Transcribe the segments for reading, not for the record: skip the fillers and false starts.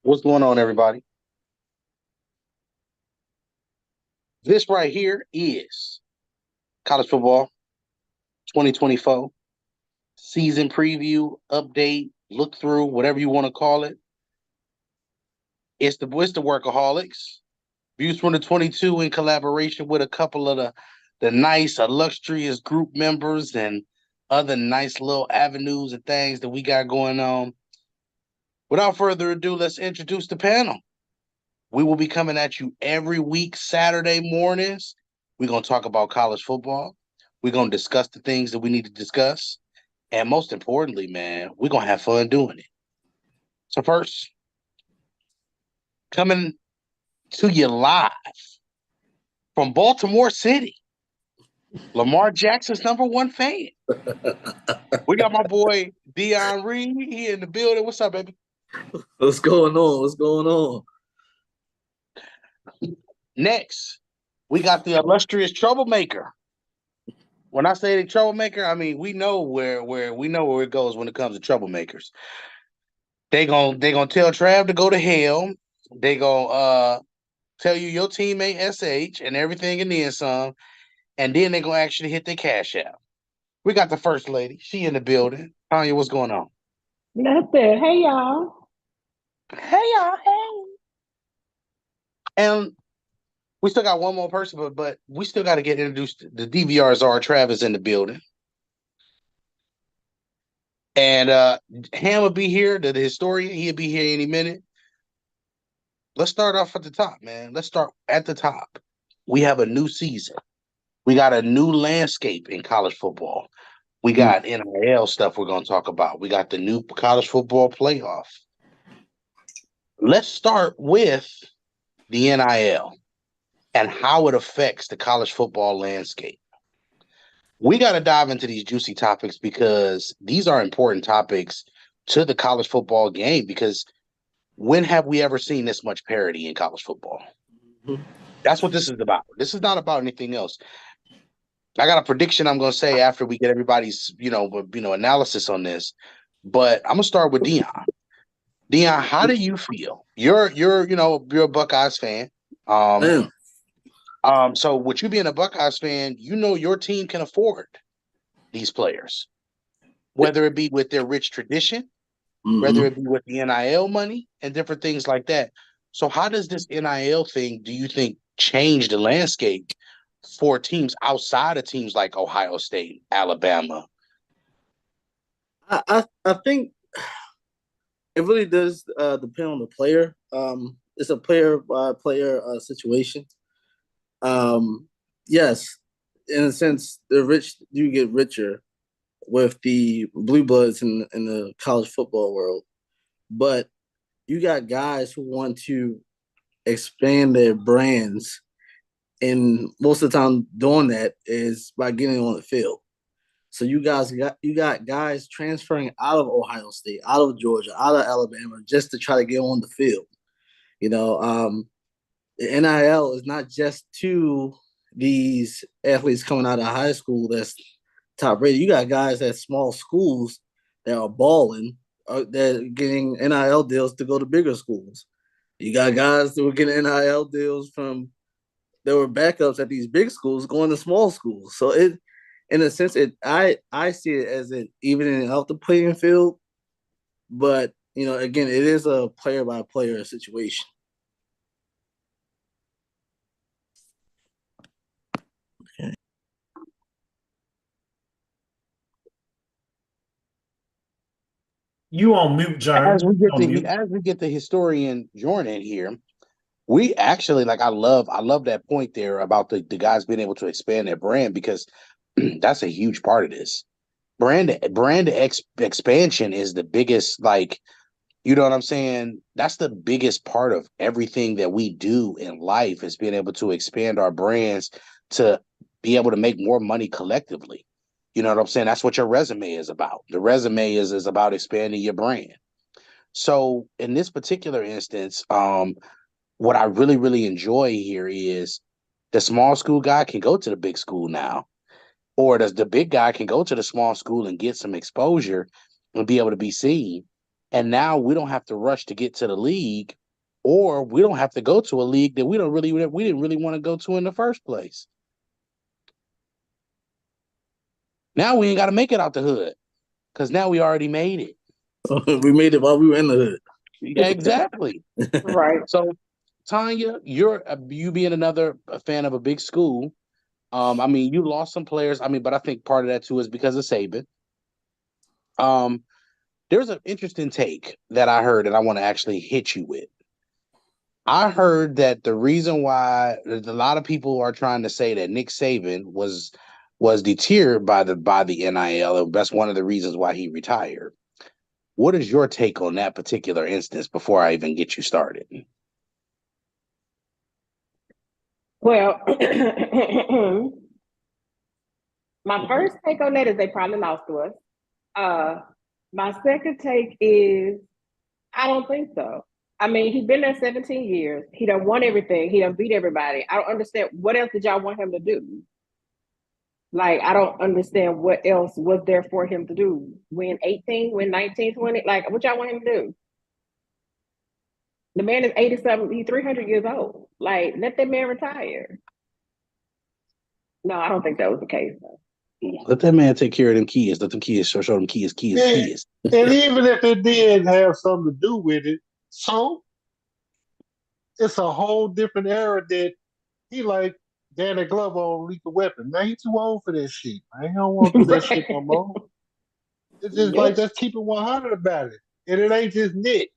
What's going on, everybody? This right here is college football 2024 season preview, update, look through, whatever you want to call it. It's the workaholics. Views from the 22 in collaboration with a couple of the nice, illustrious group members and other nice little avenues and things that we got going on. Without further ado, let's introduce the panel. We will be coming at you every week, Saturday mornings. We're going to talk about college football. We're going to discuss the things that we need to discuss. And most importantly, man, we're going to have fun doing it. So, first, coming to you live from Baltimore City, Lamar Jackson's number one fan. We got my boy Dion Reed. He in the building. What's up, baby? What's going on? What's going on? Next, we got the illustrious troublemaker. When I say the troublemaker, I mean we know where it goes when it comes to troublemakers. They gonna tell Trav to go to hell. They gonna tell you your team ain't SH and everything and then some, and then they gonna actually hit their cash out. We got the first lady. She in the building. Tanya, what's going on? That's it. Hey y'all. Hey y'all, hey. And we still got one more person, but we still got to get introduced. The DVRs are Travis in the building. And Ham will be here, the historian. He'll be here any minute. Let's start off at the top, man. Let's start at the top. We have a new season. We got a new landscape in college football. We got NIL stuff we're going to talk about. We got the new college football playoff. Let's start with the NIL and how it affects the college football landscape. We got to dive into these juicy topics because these are important topics to the college football game, because when have we ever seen this much parity in college football? Mm-hmm. That's what this is about. This is not about anything else. I got a prediction I'm going to say after we get everybody's, analysis on this, but I'm going to start with Dion. Dion, how do you feel? You're a Buckeyes fan. So with you being a Buckeyes fan, your team can afford these players, whether it be with their rich tradition, whether it be with the NIL money and different things like that. So how does this NIL thing, do you think, change the landscape for teams outside of teams like Ohio State, Alabama? I think it really does depend on the player. It's a player by player situation. Yes, in a sense, the rich do get richer with the blue bloods in the college football world, but you got guys who want to expand their brands, and most of the time doing that is by getting on the field. So you got guys transferring out of Ohio State, out of Georgia, out of Alabama just to try to get on the field. The NIL is not just to these athletes coming out of high school that's top rated. You got guys at small schools that are balling, that are getting NIL deals to go to bigger schools. You got guys that were getting NIL deals from that were backups at these big schools going to small schools. So it, in a sense, I see it as it evening out the playing field. But again, it is a player by player situation. You on mute, John. As we get the historian Jordan here, we actually, I love that point there about the guys being able to expand their brand, because that's a huge part of this. Brand expansion is the biggest, you know what I'm saying? That's the biggest part of everything that we do in life, is being able to expand our brands to be able to make more money collectively. You know what I'm saying? That's what your resume is about. The resume is about expanding your brand. So in this particular instance, what I really, really enjoy here is the small school guy can go to the big school now, or does the big guy can go to the small school and get some exposure and be able to be seen. And now we don't have to rush to get to the league, or we don't have to go to a league that we didn't really want to go to in the first place. Now we ain't got to make it out the hood because now we already made it. We made it while we were in the hood. Yeah, exactly. Right. So, Tanya, you being another fan of a big school. I mean, you lost some players. I mean, but I think part of that too is because of Saban. There's an interesting take that I heard, and I want to actually hit you with. I heard that the reason why a lot of people are trying to say that Nick Saban was deterred by the NIL. That's one of the reasons why he retired. What is your take on that particular instance before I even get you started? Well, my first take on that is they probably lost to us. My second take is I don't think so. I mean, he's been there 17 years. He done won everything. He done beat everybody. I don't understand. What else did y'all want him to do? Like, I don't understand what else was there for him to do. Win 18, win 19, 20. Like, what y'all want him to do? The man is 87. He's 300 years old. Like, let that man retire. No, I don't think that was the case, though. Let that man take care of them kids. Let them kids show them kids. And even if it did have something to do with it, so it's a whole different era that he like Danny Glover on Lethal Weapon. Man, he too old for that shit. Man, he don't want to do that shit no more. It's just like, let's keep it 100 about it. And it ain't just Nick.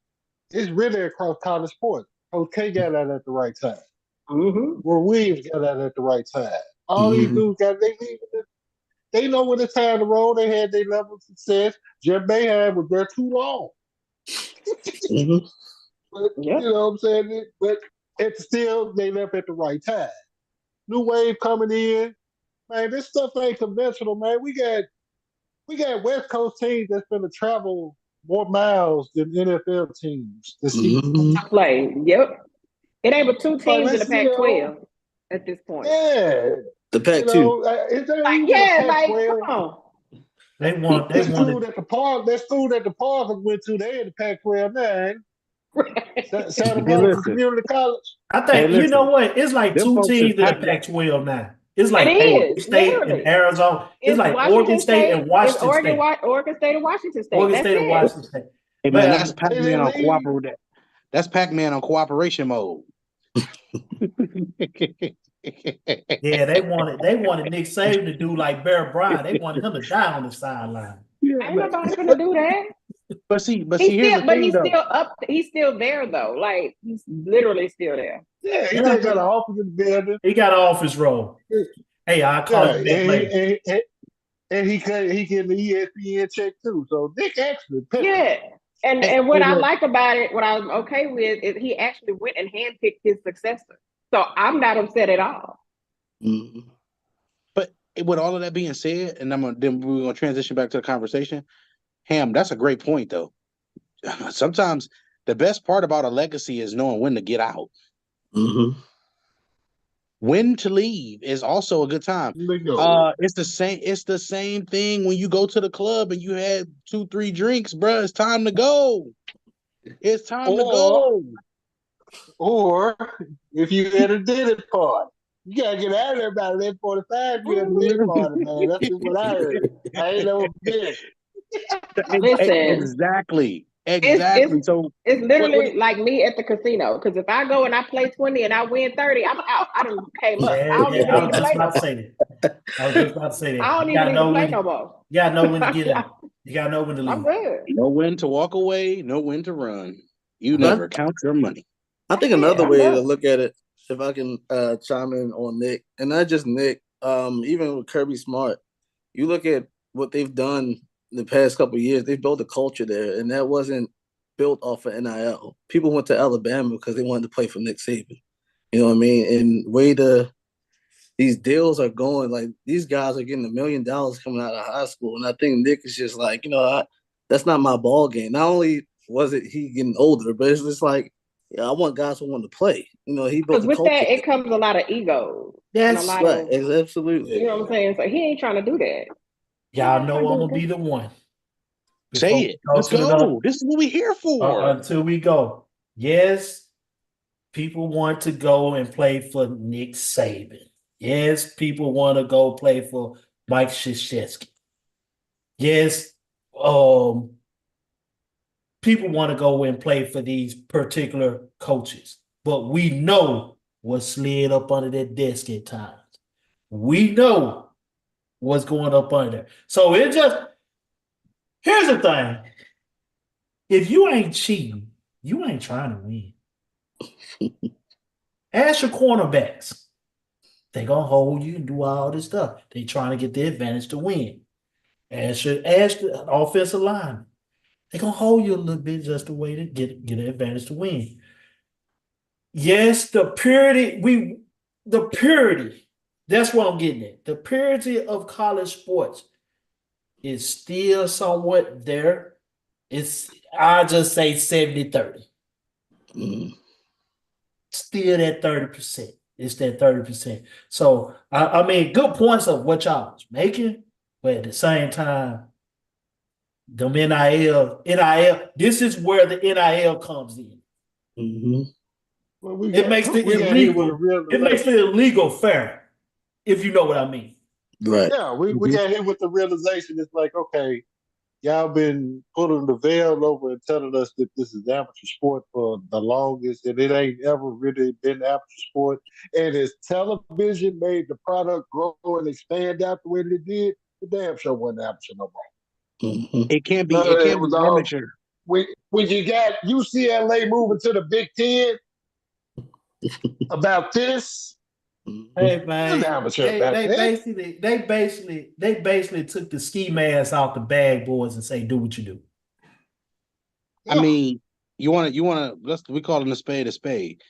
It's really across college sports. Coach K got that at the right time. Mm-hmm. Where Williams got that at the right time. All these dudes they know when it's time to roll. They had their level of success. Jeff Bayham was there too long. But, you know what I'm saying? But it's still, they left at the right time. New wave coming in. Man, this stuff ain't conventional, man. We got West Coast teams that's going to travel more miles than NFL teams this season. Play. Yep. It ain't but two teams in the Pac-12 at this point. Yeah. The Pac-2. Come on. They want That school at the park went to, they in the Pac-12 now. Santa Monica Community College. I think, you know what? It's like two teams in the Pac-12 now. It's like Oregon State and Arizona. It's like Oregon State and Washington State. Oregon State and Washington State. Oregon State and Washington State. Hey, man, that's Pac-Man on cooperation. That's Pac-Man on cooperation mode. Yeah, they wanted Nick Saban to do like Bear Bryant. They wanted him to die on the sideline. Ain't nobody gonna do that. But here's the thing, he's still there though. Like, he's literally still there. Yeah, he got an office in the building. He got an office role. Hey, I call him Nick. And he getting the ESPN check too. So Nick actually picked him. And what I like about it, what I'm okay with, is he actually went and handpicked his successor. So I'm not upset at all. Mm-hmm. But with all of that being said, and then we're gonna transition back to the conversation. Ham, that's a great point though. Sometimes the best part about a legacy is knowing when to get out. Mm-hmm. When to leave is also a good time. It's the same thing when you go to the club and you had 2-3 drinks, bro. It's time to go. It's time to go. Or if you had a dinner party, you gotta get out of there by 11:45. You had a dinner party, man. That's just what I heard. I ain't never been. Listen, exactly. So it's literally like me at the casino. Because if I go and I play 20 and I win 30, I'm out. I done came up. I was just about to say that. I don't even need to play no more. You gotta know when to get out. You gotta know when to leave. I'm good. Know when to walk away. Know when to run. You never count your money. I think another way to look at it, if I can chime in on Nick, and not just Nick, even with Kirby Smart, you look at what they've done in the past couple of years. They've built a culture there, and that wasn't built off of NIL. People went to Alabama because they wanted to play for Nick Saban. You know what I mean? And these deals are going, like, these guys are getting $1 million coming out of high school, and I think Nick is just like, that's not my ball game. Not only was it he getting older, but it's just like, I want guys who want to play. He built with that, it comes a lot of ego. That's right. Absolutely. You know what I'm saying? So he ain't trying to do that. Y'all know I'm gonna be the one. Say it. Let's go. This is what we're here for. Until we go. Yes, people want to go and play for Nick Saban. Yes, people want to go play for Mike Krzyzewski. Yes, people want to go and play for these particular coaches. But we know what slid up under that desk at times. We know what's going up under there. So here's the thing. If you ain't cheating, you ain't trying to win. Ask your cornerbacks. They gonna hold you and do all this stuff. They trying to get the advantage to win. Ask the offensive line. They gonna hold you a little bit just the way to get an advantage to win. Yes, the purity. That's what I'm getting at. The purity of college sports is still somewhat there. I just say 70-30. Still that 30%. It's that 30%. So I mean, good points of what y'all was making, but at the same time, them NIL, this is where the NIL comes in. Mm-hmm. Well, it makes it illegal fair, if you know what I mean. Right. Yeah, we got hit with the realization. It's like, okay, y'all been putting the veil over and telling us that this is amateur sport for the longest, and it ain't ever really been amateur sport. And as television made the product grow and expand out the way that it did, the damn show wasn't amateur no more. Mm-hmm. It can't be amateur. When you got UCLA moving to the Big Ten about this. Hey man, they basically took the ski mask off the bag boys and say, do what you do. I mean, you want to we call it a spade.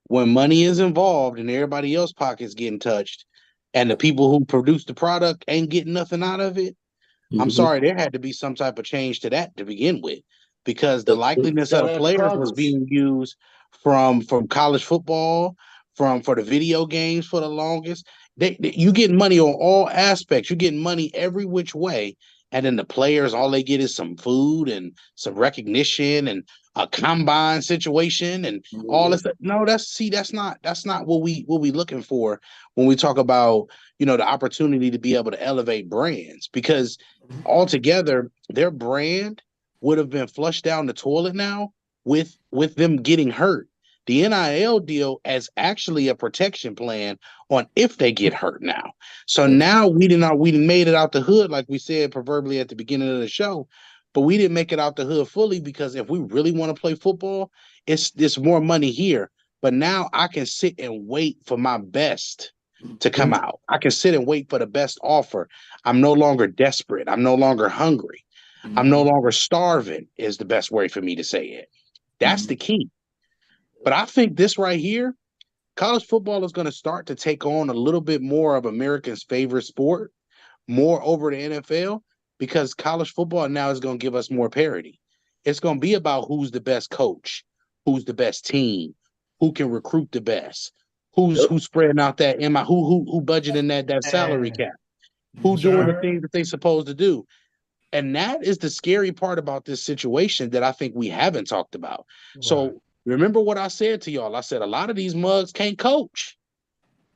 When money is involved and everybody else's pockets getting touched, and the people who produce the product ain't getting nothing out of it, I'm sorry, there had to be some type of change to that to begin with, because the likeliness of the players was being used from college football, for the video games for the longest. You getting money on all aspects. You getting money every which way, and then the players, all they get is some food and some recognition and a combine situation and all this. No, that's not what we looking for when we talk about, the opportunity to be able to elevate brands, because altogether their brand would have been flushed down the toilet now with them getting hurt. The NIL deal as actually a protection plan on if they get hurt now. So now we didn't made it out the hood, like we said proverbially at the beginning of the show, but we didn't make it out the hood fully, because if we really want to play football, it's more money here. But now I can sit and wait for my best to come out. I can sit and wait for the best offer. I'm no longer desperate. I'm no longer hungry. I'm no longer starving, is the best way for me to say it. That's the key. But I think this right here, college football is going to start to take on a little bit more of America's favorite sport, more over the NFL, because college football now is going to give us more parity. It's going to be about who's the best coach, who's the best team, who can recruit the best, who's spreading out that who budgeting that salary cap, who doing the things that they supposed to do. And that is the scary part about this situation that I think we haven't talked about. Right. So remember what I said to y'all. I said a lot of these mugs can't coach.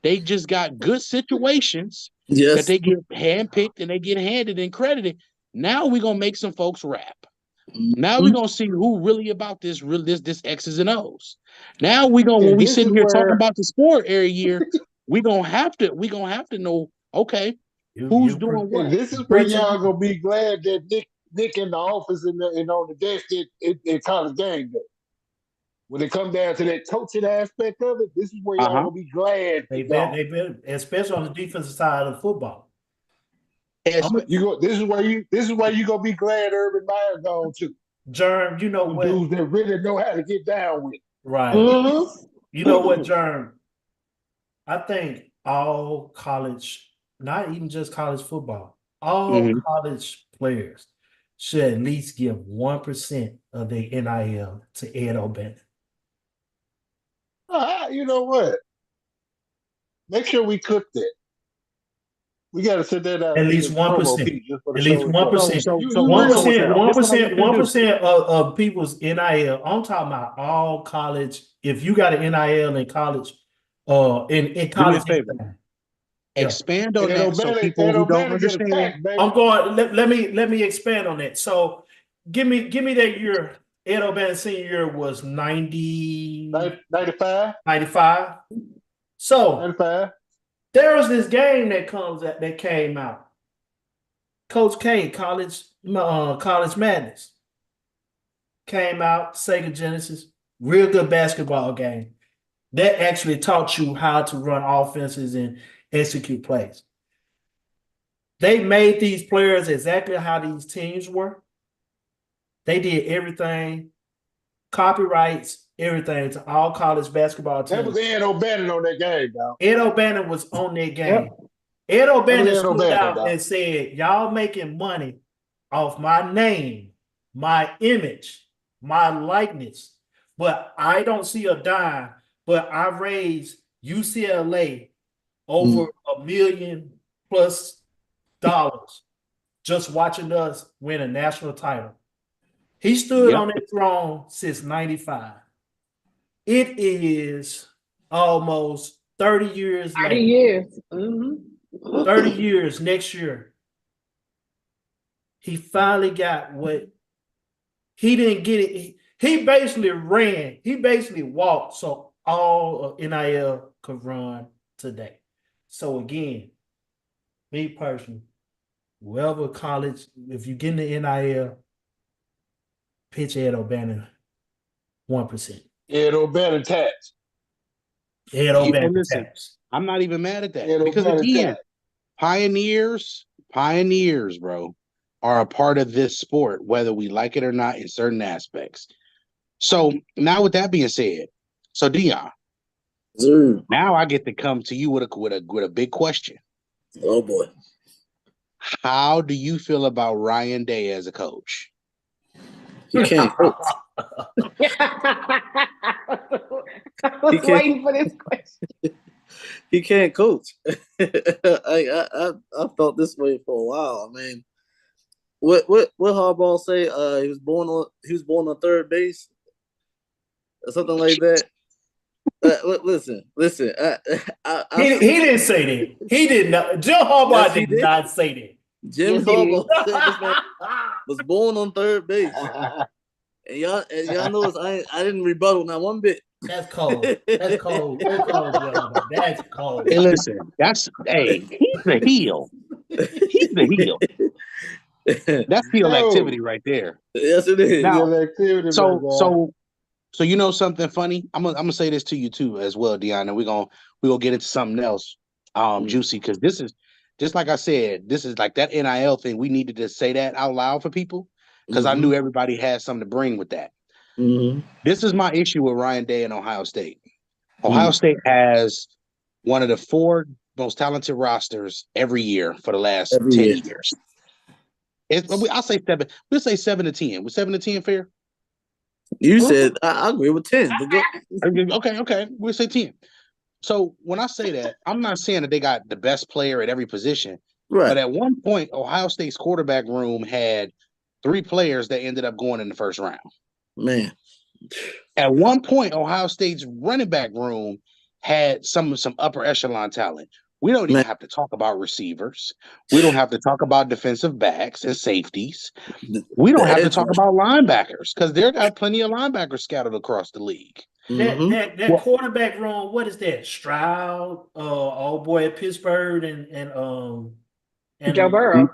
They just got good situations that they get handpicked and they get handed and credited. Now we're going to make some folks rap. Now we're going to see who really about this X's and O's. Now we're going to, when we sitting here talking about the sport every year, we're going to have to know, okay, who's doing what? This is where y'all gonna be glad that Nick in the office and on the desk at college game day. When it comes down to that coaching aspect of it, this is where y'all gonna be glad. They've been, especially on the defensive side of football. This is where you gonna be glad Urban Meyer's gone to. Germ, you know what? Dudes that really know how to get down with it. Right. Mm-hmm. You know what, Germ? I think all college, not even just college football, all college players should at least give 1% of their NIL to Ed O'Bannon. You know what? Make sure we cook that. We got to sit that out. At and least do the promo 1%. piece just for the At show least and tell. 1%. You so right so on that. 1% of people's NIL. I'm talking about all college. If you got an NIL in college, in do me a college, favor. yeah. Expand on And that so people O'Bannon, who don't O'Bannon get a understand. tax, baby. I'm going. Let me expand on that. So, give me that year. Ed O'Bannon senior year was 95, 95. So 95. there was this game that came out. Coach K, college Madness, came out. Sega Genesis, real good basketball game that actually taught you how to run offenses and execute plays. They made these players exactly how these teams were. They did everything, copyrights, everything to all college basketball teams. That was Ed O'Bannon on that game, dog. Ed O'Bannon was on that game. Yep. Ed O'Bannon Ed stood O'Bannon, out dog. and said, y'all making money off my name, my image, my likeness, but I don't see a dime, but I raised UCLA over $1 million+ just watching us win a national title. He stood Yep. on that throne since 95. It is almost 30 years 30 later. years. Mm-hmm. 30 years next year. He finally got what he didn't get it. He basically ran. He basically walked so all of NIL could run today. So again, me personally, wherever college, if you get in the NIL, pitch Ed O'Bannon 1%. Ed O'Bannon tax. Ed O'Bannon listen, tax. I'm not even mad at that Ed because O'Bannon again, tax. pioneers, bro, are a part of this sport, whether we like it or not in certain aspects. So now with that being said, so Dion, now I get to come to you with a big question. Oh boy. How do you feel about Ryan Day as a coach? He can't coach. I was He can't- waiting for this question. He can't coach. I felt this way for a while. I mean, what Harbaugh say? He was born on third base, or something like that. Listen. He didn't say that. He did not. Joe Harbaugh Yes, he did did. not say that. Jim Yes, he Harbaugh said this man was born on third base, and y'all notice I didn't rebuttal not one bit. That's cold. That's cold. That's cold, Joe Harbaugh. That's cold. Hey, listen, he's the heel. He's the heel. That's heel No. activity right there. Yes, it is. Now, Yeah, activity, So man, so you know something funny? I'm gonna say this to you too as well, Deanna. We're gonna get into something else, juicy, because this is just like I said, this is like that NIL thing. We needed to say that out loud for people because I knew everybody had something to bring with that. Mm-hmm. This is my issue with Ryan Day and Ohio State. Ohio State has one of the 4 most talented rosters every year for the last 10 years. I'll say 7. We'll say 7 to 10. Was 7 to 10 fair? You said I agree with 10. But Okay. We'll say 10. So when I say that, I'm not saying that they got the best player at every position. right, But at one point, Ohio State's quarterback room had 3 players that ended up going in the first round. man. At one point, Ohio State's running back room had some upper echelon talent. We don't even have to talk about receivers. We don't have to talk about defensive backs and safeties. We don't have to talk about linebackers because there got plenty of linebackers scattered across the league. That quarterback room, what is that? Stroud, old boy at Pittsburgh, and Joe Burrow.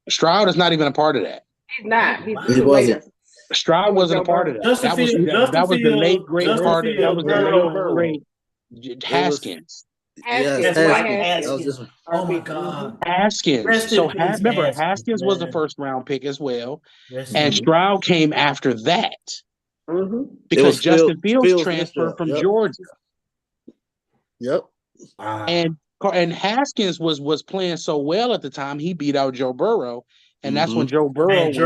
Stroud is not even a part of that. He's not. He's He wasn't. Stroud wasn't a part of that. That was the late great part. That was the late great Haskins. Haskins. Oh my God, Haskins. Rest in So peace, remember, Haskins, Haskins was the man. first round pick as well, Rest and in- Stroud came after that Mm-hmm. because was Justin Fields Fields transferred from Yep. Georgia, Yep. and Haskins was playing so well at the time he beat out Joe Burrow, and that's when Joe Burrow went to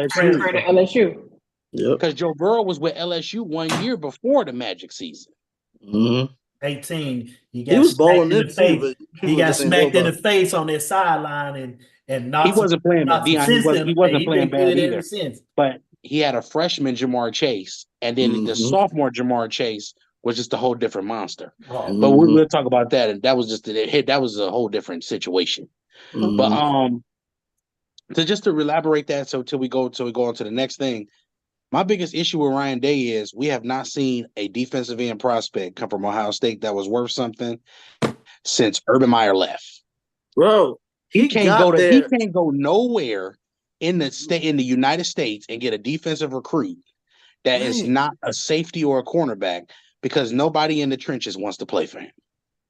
Transferred to LSU LSU. Yep. because Joe Burrow was with LSU 1 year before the Magic season. Mm-hmm. 18, he He got was smacked balling in in the too, face. but He people got just ain't know smacked in about the it. face on that sideline and He wasn't playing knocked some Dion. sense in He him. wasn't He's playing been bad good either. ever since. But he had a freshman Jamar Chase, and then the sophomore Jamar Chase was just a whole different monster. Oh, But we'll talk about that, and that was just that was a whole different situation. But to elaborate that, so till we go on to the next thing. My biggest issue with Ryan Day is we have not seen a defensive end prospect come from Ohio State that was worth something since Urban Meyer left. Bro, He he can't got there. go nowhere in the United States and get a defensive recruit that is Man. not a safety or a cornerback because nobody in the trenches wants to play for him.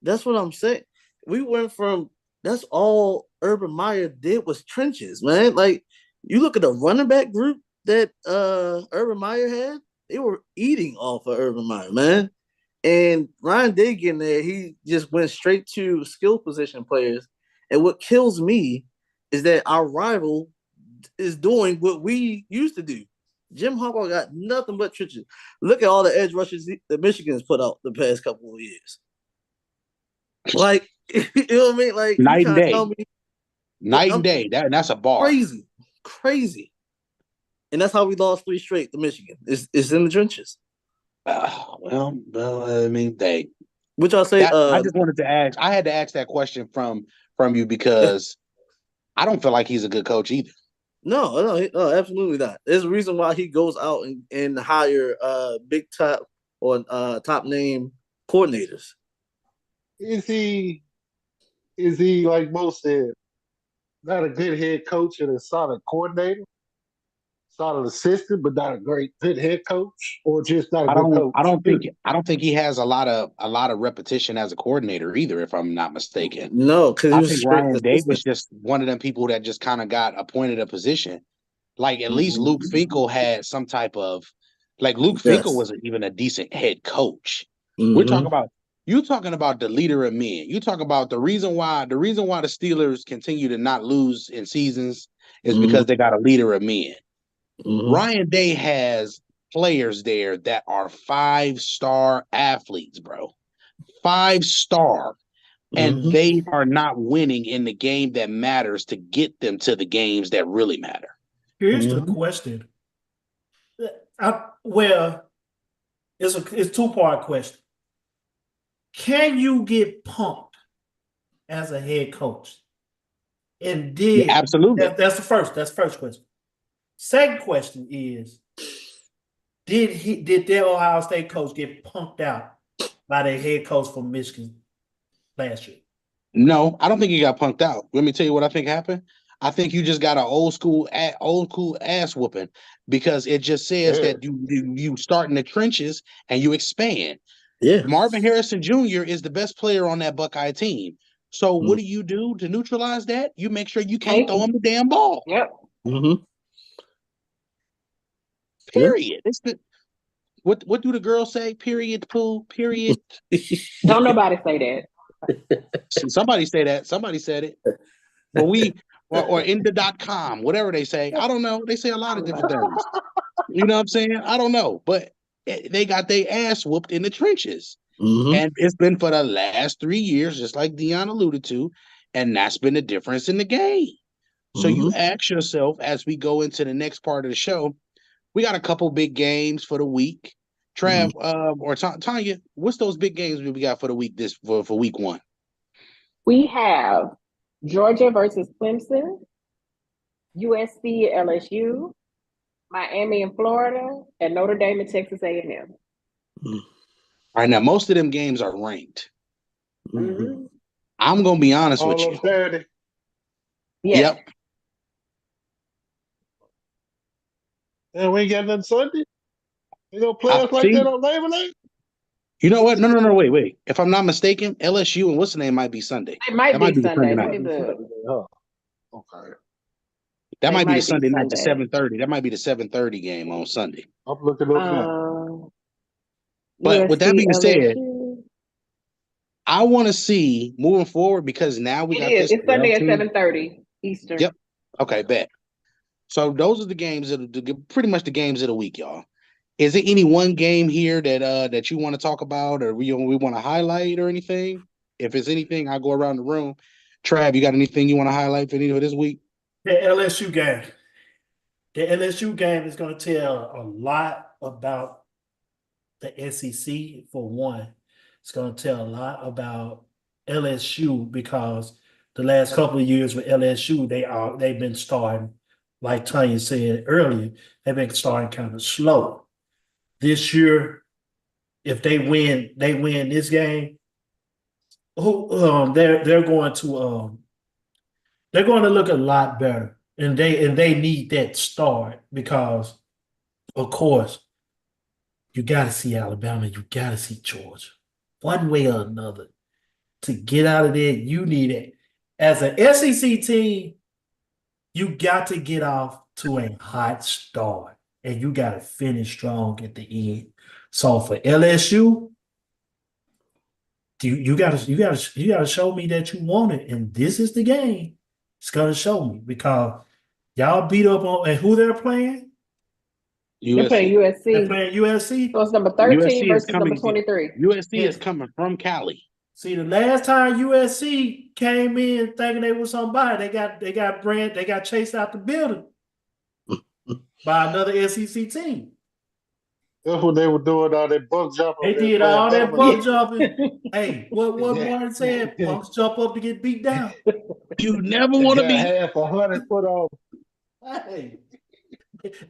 That's what I'm saying. We went from that's all Urban Meyer did was trenches, man. Like you look at the running back group that Urban Meyer had, they were eating off of Urban Meyer, man. And Ryan Day getting there, he just went straight to skill position players. And what kills me is that our rival is doing what we used to do. Jim Harbaugh got nothing but trenches. Look at all the edge rushers that Michigan's put out the past couple of years. Like, you know what I mean? Like, Night you and trying to day. tell me Night and day. That's a bar. crazy. And that's how we lost 3 straight to Michigan. It's in the trenches. Well, I mean, Which I'll say, I just wanted to ask. I had to ask that question from you because I don't feel like he's a good coach either. no, absolutely not. There's a reason why he goes out and hire big top or top name coordinators. Is he like most said, not a good head coach and a solid coordinator, solid assistant, but not a good head coach, or just not a good coach? I don't think he has a lot of repetition as a coordinator either, if I'm not mistaken. No, because he I was think straight Ryan Day assistant. was just one of them people that just kind of got appointed a position. Like at least Luke Finkel had some type of Luke Finkel wasn't even a decent head coach. We're talking about you're talking about the leader of men. You talk about the reason why the Steelers continue to not lose in seasons is because they got a leader of men. Ryan Day has players there that are 5-star athletes, bro. 5-star. And they are not winning in the game that matters to get them to the games that really matter. Here's the question. Well, it's a 2-part question. Can you get pumped as a head coach? And did absolutely. That's the first question. Second question is, did their Ohio State coach get punked out by their head coach from Michigan last year? No, I don't think he got punked out. Let me tell you what I think happened. I think you just got an old school ass whooping because it just says that you start in the trenches and you expand. Yeah. Marvin Harrison Jr. is the best player on that Buckeye team. So what do you do to neutralize that? You make sure you can't throw him the damn ball. Yep. Period. It's the what do the girls say? Period, poo, period. Don't nobody say that. Somebody say that. Somebody said it. But we or in the .com, whatever they say. I don't know. They say a lot of different things. You know what I'm saying? I don't know. But they got their ass whooped in the trenches. And it's been for the last 3 years, just like Dion alluded to. And that's been the difference in the game. So you ask yourself as we go into the next part of the show, we got a couple big games for the week. Trav or Tanya, what's those big games we got for the week for week 1? We have Georgia versus Clemson, USC, LSU, Miami and Florida, and Notre Dame and Texas A&M. All right, now most of them games are ranked. I'm gonna be honest with you. Saturday. Yes. Yep. And we ain't got nothing Sunday. They gonna play us like that on Labor Day? You know what? No, wait. If I'm not mistaken, LSU and what's the name might be Sunday. It might be Sunday. Okay. That might be the Sunday night, the 7:30. That might be the 7:30 game on Sunday. I'm looking up now. But with that being said, LSU. I want to see moving forward because now we got this. It's Sunday at 7:30 Eastern. Yep. Okay, bet. So those are the games that are pretty much the games of the week, y'all. Is there any one game here that you want to talk about or we want to highlight or anything? If it's anything, I'll go around the room. Trav, you got anything you want to highlight for any of this week? The LSU game. The LSU game is going to tell a lot about the SEC for one. It's going to tell a lot about LSU because the last couple of years with LSU, they've been starting, like Tanya said earlier, they've been starting kind of slow. This year, if they win this game, they're going to look a lot better. And they need that start because, of course, you got to see Alabama, you got to see Georgia. One way or another. To get out of there, you need it. As an SEC team, you got to get off to a hot start. And you got to finish strong at the end. So for LSU, you gotta show me that you want it. And this is the game. It's gonna show me because y'all beat up on and who they're playing? They're playing USC. They're USC. playing USC. So it's number 13 USC is versus number coming. 23. USC Yeah. is coming from Cali. See, the last time USC came in thinking they was somebody, they got chased out the building by another SEC team. That's what they were doing, all that bug jumping. They did all that bug jumping. Hey, what Yeah. Martin said? Punks jump up to get beat down. You never want to Got be. half 100 foot on. Hey,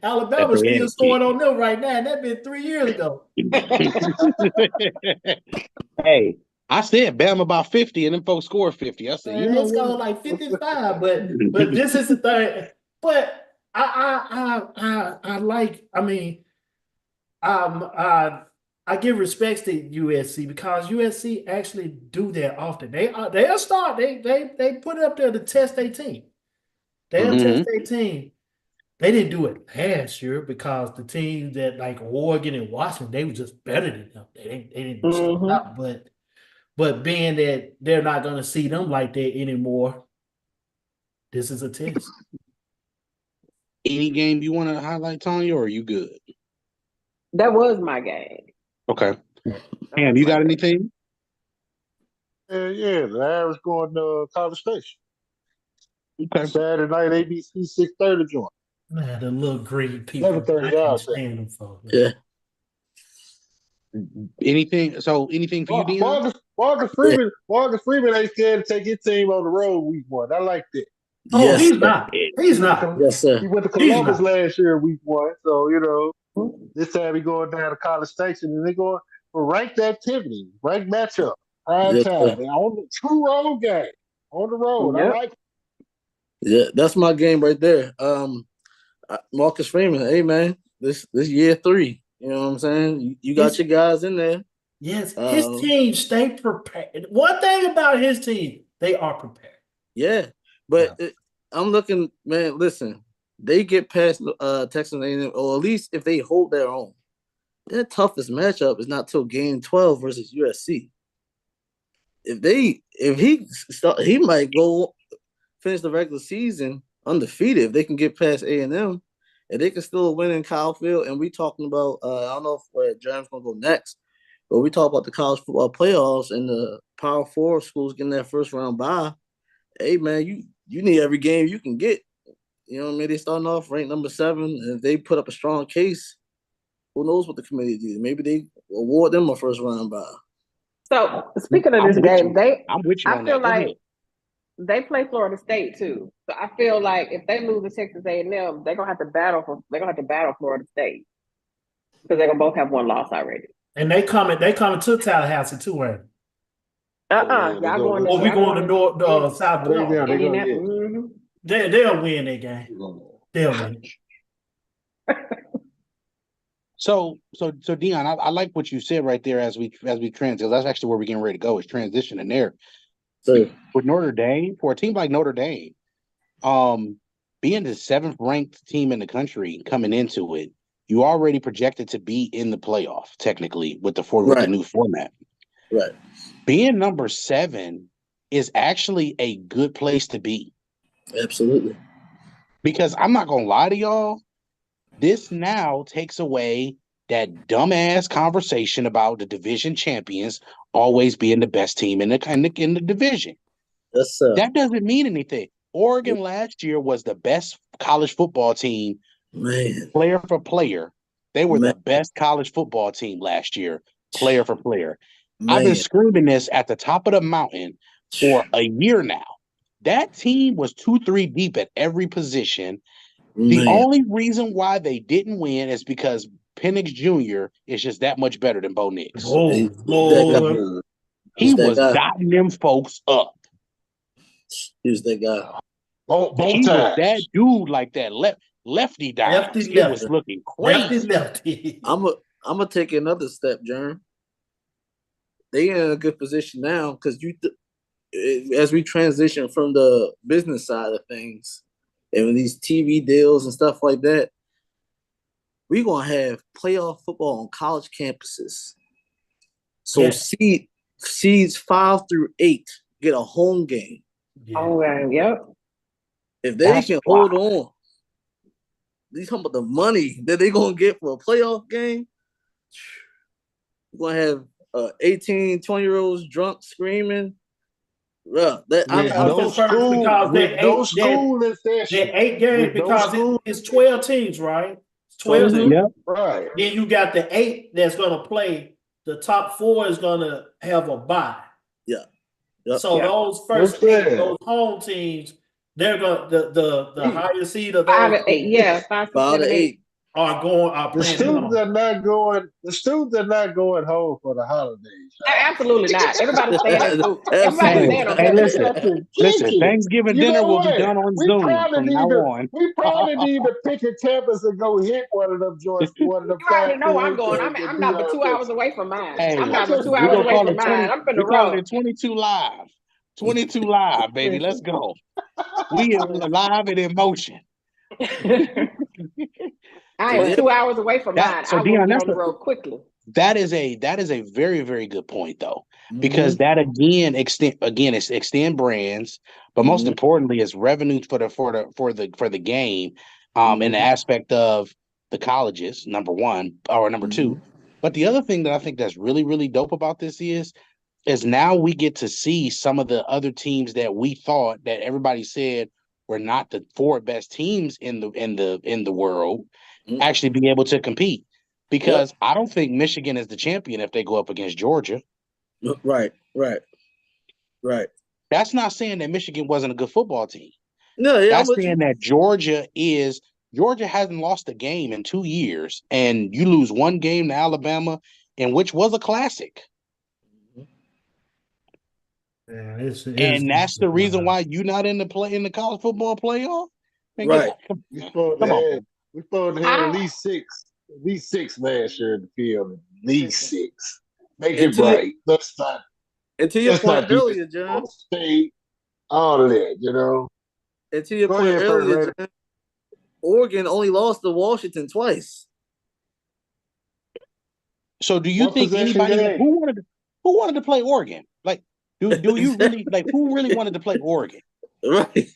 Alabama's still scoring on them right now. And that been 3 years ago. Hey, I said Bama about 50 and them folks scored 50. I said, Man, you know let's what? go like 55, but this is the thing. But I like. I mean, I give respects to USC because USC actually do that often. They'll start. They put it up there to test their team. They'll test their team. They didn't do it last year because the teams that like Oregon and Washington, they were just better than them. They didn't step up, but being that they're not going to see them like that anymore, this is a test. Any game you want to highlight, Tanya, or are you good? That was my game. Okay. Pam, you got anything? Yeah, the Irish going to College Station. Okay. Saturday night, ABC 6:30 joint. Man, the little green people. 11:30 I can't out there. stand them folks. Yeah. Anything? So anything for you, Dion? Marcus Freeman ain't scared to take his team on the road week 1. I like that. Oh, Yes, he's sir. not. He's not. Yes, He sir. went to He's Columbus not. last year week 1. So, this time he going down to College Station and they going for ranked activity, ranked matchup, prime Yes, time. sir. They on the true road game. On the road. Yep. I like it. Yeah, that's my game right there. Marcus Freeman, hey man, this year 3. You know what I'm saying? You got your guys in there. Yes, his team stay prepared. One thing about his team, they are prepared. Yeah, but I'm looking, man. Listen, they get past Texas A&M, or at least if they hold their own. Their toughest matchup is not till game 12 versus USC. He might go finish the regular season undefeated if they can get past A&M, and they can still win in Kyle Field. And we talking about I don't know if Jerem's gonna go next, but we talk about the college football playoffs and the Power 4 schools getting that first round bye. Hey man, you need every game you can get. You know what I mean? They starting off ranked number 7, and if they put up a strong case, who knows what the committee do? Maybe they award them a first round bye. So speaking of I'm this with game, you. I'm with you I on feel that. Go like ahead. they play Florida State too. So I feel like if they lose to Texas A&M, they're gonna have to battle Florida State because they're gonna both have one loss already. And they coming to Tallahassee too, ain't they? Yeah, they Y'all go going? to- Or we y'all going to North South They Florida. down, they go, Indianapolis. yeah. They'll win that game. They'll win. So Dion, I like what you said right there as we transition. That's actually where we're getting ready to go. Is transitioning there. So With Notre Dame, for a team like Notre Dame, being the 7th ranked team in the country coming into it, you already projected to be in the playoff technically with the new format. right. Being number 7 is actually a good place to be, Absolutely. because I'm not gonna lie to y'all, this now takes away that dumbass conversation about the division champions always being the best team in the division. Yes, sir. That doesn't mean anything. Oregon last year was the best college football team, Man, player for player. They were Man. the best college football team last year, player for player. man. I've been screaming this at the top of the mountain for a year now. That team was 2-3 deep at every position. The only reason why they didn't win is because Penix Jr. is just that much better than Bo Nix. Oh, Lord. He was dotting them folks up. He was that guy. Both He was times. that dude like that lefty dimes. It was looking crazy. Lefty. I'm gonna take another step, Jerm. They in a good position now because as we transition from the business side of things and with these TV deals and stuff like that, we're gonna have playoff football on college campuses. So seeds 5 through 8 get a home game. Yeah. Oh, yep. If they can hold on, you talking about the money that they're gonna get for a playoff game. We're gonna have 18, 20-year-olds drunk screaming. With no school is that shit. 8 games because it's 12 teams, right? It's 12 teams. Yep. Right. Then you got the 8 that's gonna play. The top 4 is gonna have a bye. Yeah. Yep. So those first 8, those home teams, they're gonna the higher seed of those 5 to 8. 5 to 8. are The playing. students are not going. The students are not going home for the holidays. Absolutely not. Everybody's staying at school. Everybody's staying on campus. Listen, Thanksgiving You dinner know will what? be done on We Zoom probably from need now to- on. We probably need to pick a campus and go hit one of them joints. One of them. You already know I'm five going. kids I'm and not do but 2 our hours away from mine. Hey, I'm not but 2 we hours gonna away call from it mine. I'm we finna call roll. it 22 live. 22 live, baby. Let's go. We are live and in motion. I am 2 hours away from mine. So I will Dion, get on the road quickly. That is a very, very good point though. Because that again extend brands, but most importantly is revenue for the game, in the aspect of the colleges, number one, or number two. But the other thing that I think that's really, really dope about this is now we get to see some of the other teams that we thought that everybody said were not the 4 best teams in the world actually be able to compete. Because I don't think Michigan is the champion if they go up against Georgia. Right. That's not saying that Michigan wasn't a good football team. No, yeah, that's saying that Georgia hasn't lost a game in 2 years, and you lose one game to Alabama, and which was a classic. And that's the reason why you're not in the college football playoff. Man, right. We're supposed to have at least six last year in the field. At least 6. Make it right. Let's not. And to your point earlier, John. State, all of that, you know. And to your point earlier, John, Oregon only lost to Washington twice. So do you think anybody who wanted to play Oregon? Like, do you really who really wanted to play Oregon? Right.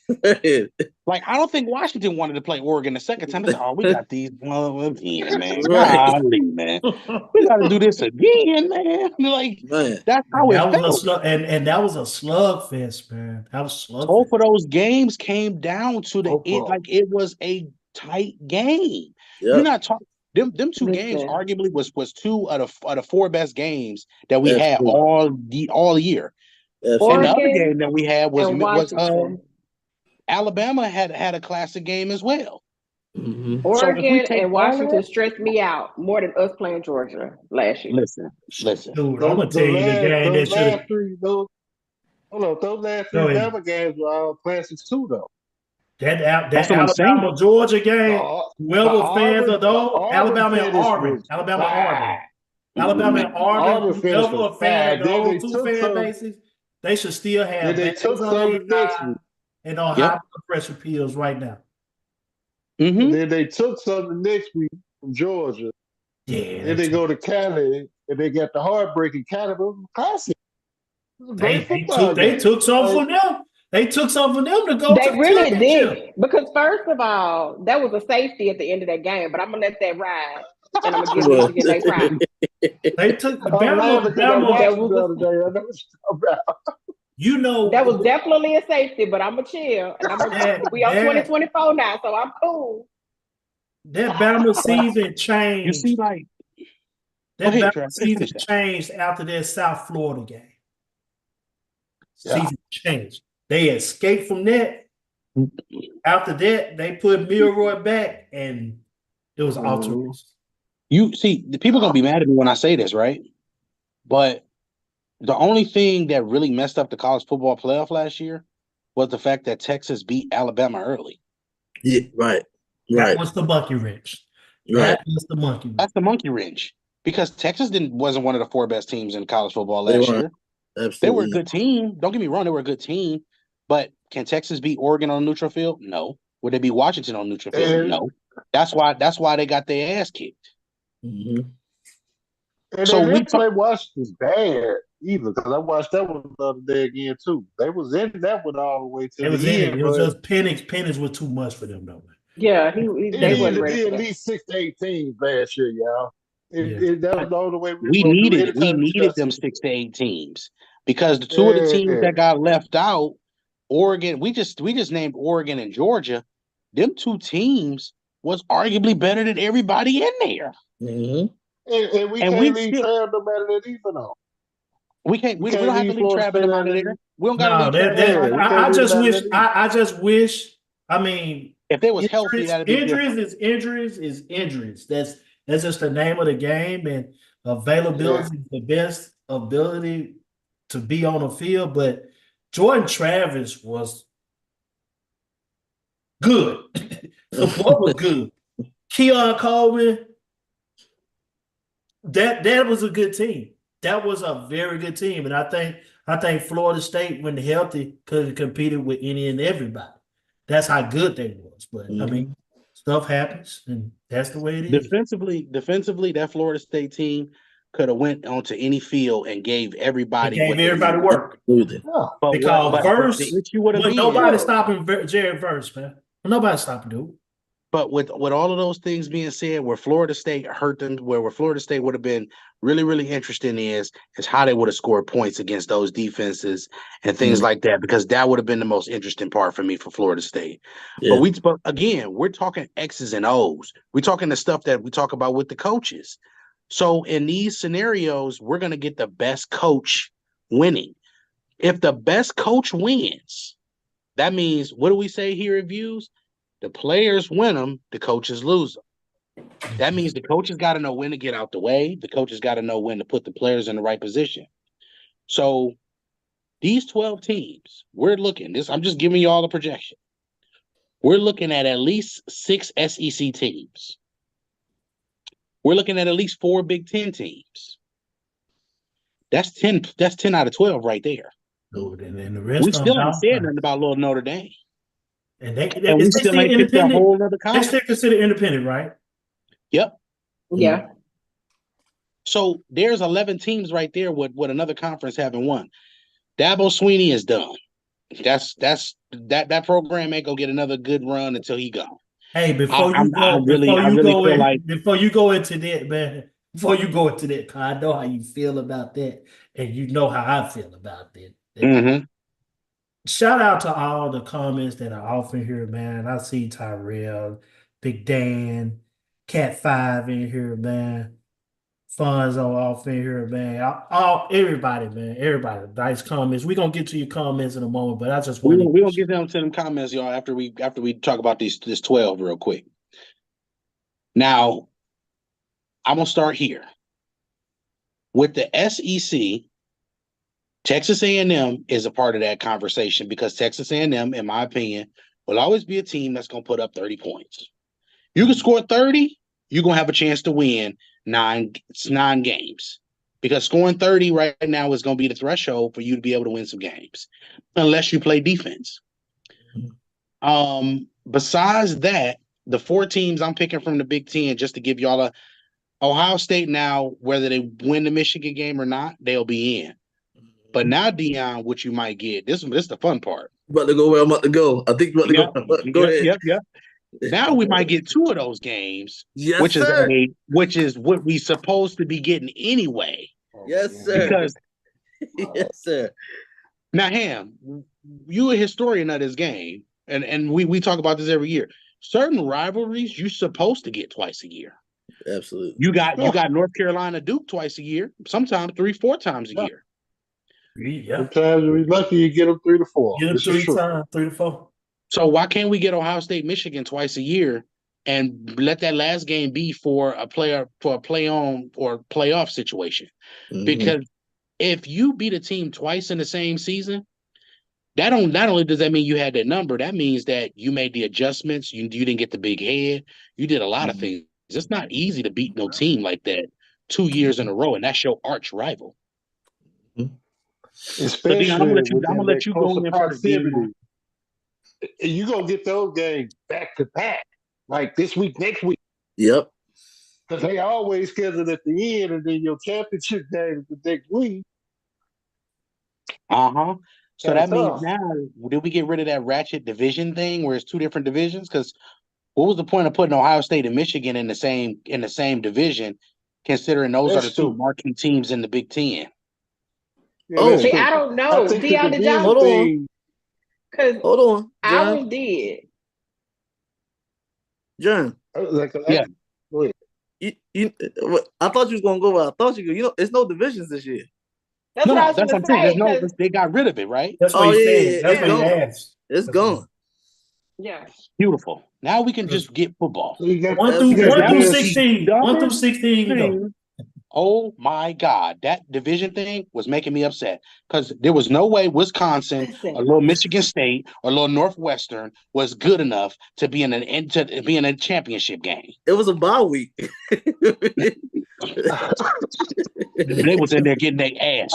Like, I don't think Washington wanted to play Oregon the second time. They said, we got these again, man. Right. Golly, man. We got to do this again, man. Like, that's how it felt. And that was a slugfest, man. That was slugfest. Both of those games came down to the end. Like, it was a tight game. Yep. You're not talking. Them 2 games arguably was 2 out of 4 best games that we had all year. And the other game that we had was Alabama had a classic game as well. Oregon and Washington stressed me out more than us playing Georgia last year. Listen. Dude, I'm gonna tell you the game that should. Those last 3 Alabama games were all classics too, though. That Alabama Georgia game, whoever fans of those, Alabama and Auburn, whoever a fan of those 2 fan bases, they should still have. They took something next week. And on high blood pressure pills right now. Then they took something next week from Georgia. Yeah. Then they go to Cali and they got the heartbreaking Cali Classic. They took something from them. They took something from them to go. They really did. Because first of all, that was a safety at the end of that game, but I'm gonna let that ride. and I'm gonna give Michigan their props. They took the I'm laughing because I Bama. watched it the other day. I know what you're talking about. You know That was definitely a safety, but I'm gonna chill, and we on 2024 now, so I'm cool. that Bama season You changed. see, like, That ahead, Bama Trav. season Finish that. changed after that South Florida game. Yeah. Season changed. They escaped from that. After that, they put Milroy back, and it was alternate. You see, the people gonna be mad at me when I say this, right? But the only thing that really messed up the college football playoff last year was the fact that Texas beat Alabama early. Yeah, right. That was the monkey wrench. Right. That was the monkey wrench. That's the monkey wrench because Texas wasn't one of the 4 best teams in college football They last weren't. year. Absolutely. They were a good team. Don't get me wrong, they were a good team. But can Texas beat Oregon on a neutral field? No. Would they beat Washington on a neutral field? No. That's why they got their ass kicked. Mm-hmm. And So they we didn't play Washington bad either, because I watched that one the other day again too. They was in that one all the way to It was the in end. it. It was but just Penix was too much for them, though. Yeah, they they needed wasn't to ready be for at that. least 6 to 8 teams last year, y'all. Yeah. That was the only way we were gonna do needed anytime we got them some- 6 to 8 teams because the 2 of the teams that got left out, Oregon, we just named Oregon and Georgia. Them 2 teams was arguably better than everybody in there. Mm-hmm. And we can't leave Trav no matter that either though. We don't have to leave Florida Trav State them out out of of there. it. We don't got to No, leave Trav. I just wish. I mean, If they was healthy, that'd be different. injuries. That's just the name of the game, and availability is the best ability to be on the field. But Jordan Travis was good. The boy was good. Keon Coleman, that was a good team. That was a very good team, and I think Florida State, when healthy, could have competed with any and everybody. That's how good they was. But I mean, stuff happens, and that's the way it is. Defensively, that Florida State team could have went onto any field and gave everybody work. But Because Verse, the issue would have been nobody stopping Jared Verse, man. Nobody stopping dude. But with all of those things being said, where Florida State hurt them, where Florida State would have been really, really interesting is how they would have scored points against those defenses and things like that, because that would have been the most interesting part for me for Florida State. Yeah. But again, we're talking X's and O's. We're talking the stuff that we talk about with the coaches. So in these scenarios, we're going to get the best coach winning. If the best coach wins, that means, what do we say here at Views? The players win them, the coaches lose them. That means the coaches got to know when to get out the way. The coaches got to know when to put the players in the right position. So these 12 teams, we're looking this. I'm just giving you all a projection. We're looking at least 6 SEC teams. We're looking at least 4 Big Ten teams. That's 10. That's 10 out of 12 right there. And the rest we still ain't said nothing about little Notre Dame. And they we still ain't picked a whole other conference. They're still considered independent, right? Yep. Yeah. So there's 11 teams right there with another conference having won. Dabo Swinney is done. That program ain't gonna get another good run until he gone. Hey, before you go into that, man, I know how you feel about that, and you know how I feel about that. Mm-hmm. Shout out to all the comments that are often here, man. I see Tyrell, Big Dan, Cat 5 in here, man. Fonzo off in here, man. Everybody, man. Everybody. Nice comments. We're gonna get to your comments in a moment, but I just want we're gonna get down to them comments, y'all, after we talk about this 12 real quick. Now, I'm gonna start here. With the SEC, Texas A&M is a part of that conversation because Texas A&M, in my opinion, will always be a team that's going to put up 30 points. You can score 30, you're going to have a chance to win 9 games, because scoring 30 right now is going to be the threshold for you to be able to win some games, unless you play defense. Besides that, the 4 teams I'm picking from the Big Ten, just to give y'all Ohio State now, whether they win the Michigan game or not, they'll be in. But now, Dion, what you might get, this is the fun part. About to go where I'm about to go. I think you're about to go. Go ahead. Yep. Now we might get 2 of those games, Yes, which sir. which is what we supposed to be getting anyway. Yes, sir. Because Yes, sir. now, Ham, you a historian of this game, and we talk about this every year. Certain rivalries you're supposed to get twice a year. Absolutely. You got North Carolina Duke twice a year, sometimes 3-4 times a year. Yeah. Sometimes you're lucky you get them 3 to 4. Get them This is 3 true. times, 3 to 4. So why can't we get Ohio State, Michigan twice a year, and let that last game be for a play on or playoff situation? Mhm. Because if you beat a team twice in the same season, not only does that mean you had that number, that means that you made the adjustments. You didn't get the big head. You did a lot of things. It's not easy to beat no team like that 2 years in a row, and that's your arch rival. Especially Dion, I'm within gonna that let you go closer in first, Dion. proximity. And you're going to get those games back to back, like this week, next week. Yep. Because they always scheduled at the end, and then your championship game is the next week. So Kinda that means tough. now, did we get rid of that ratchet division thing where it's 2 different divisions? Because what was the point of putting Ohio State and Michigan in the same division, considering those That's are the 2 stupid. marquee teams in the Big Ten? Yeah, Oh. that's See, stupid. I don't I know. think the Dion, did division y'all? Hold on. thing. Because Hold on, John. ours did. John, Yeah. Go ahead. I thought you was gonna go. Where I thought you. It's no divisions this year. That's No, what I no, was that's going what to I'm saying. say. 'Cause They got rid of it, right? That's what Oh he yeah, said. That's what he gone. asked. It's gone. yeah. Beautiful. Now we can just get football. So you got, 1 That's through you got good. the one through best. 16. 1 through 16 you go. Thing. Oh my God, that division thing was making me upset because there was no way Wisconsin, Listen. a little Michigan State, or a little Northwestern was good enough to be in a championship game. It was a bye week. They was in there getting their ass.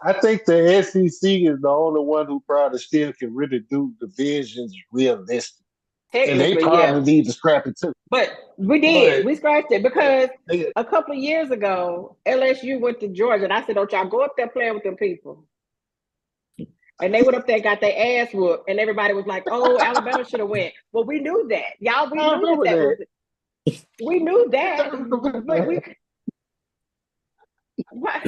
I think the SEC is the only one who probably still can really do divisions realistic. And they Technically, probably yeah. need to scrap it too. But we did. But- We scratched it because They- a couple of years ago, LSU went to Georgia, and I said, "Don't y'all go up there playing with them people." And they went up there, got their ass whooped, and everybody was like, "Oh, Alabama should have went." Well, we knew that, y'all. We I knew remember that. We knew that. But we. What?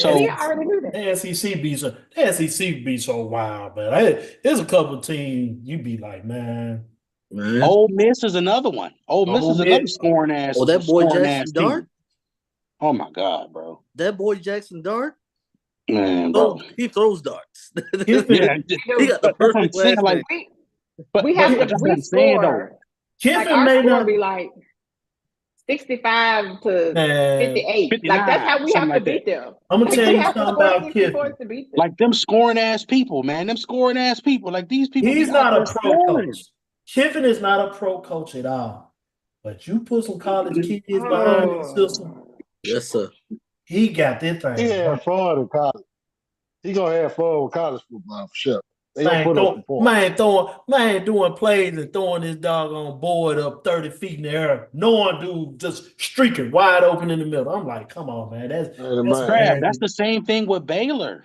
So- We already knew that. The SEC be so wild, man. There's a couple teams you be like, man. Ole Miss is another one. Ole Miss Ole is another Miss. scoring ass. Oh, that boy scoring Jackson ass Dart. team. Oh my God, bro. That boy Jackson Dart. Man, bro. He throws darts. Kiffin, Yeah, He got the That's what I'm perfect saying, last like- name. We have but to. that's what We I'm saying, though. score. Kiffin Like our may score not. be like 65 to Man, 58. 59, Like that's how we have something to like beat them. I'm gonna Like, tell we you have to something score about 60 Kiffin. points to beat them. Like them scoring ass people, man. Them scoring ass people. Like these people. He's be not out a there pro scoring. coach. Kiffin is not a pro coach at all. But you put some college kids behind his system, Yes, sir. he got this thing. He had fun in college. He gonna have fun with college football for sure. They gonna Man, put up the points. man doing plays and throwing his doggone board up 30 feet in the air. Knowing dude just streaking wide open in the middle. I'm like, come on, man. That's Man, Crab, that's the same thing with Baylor.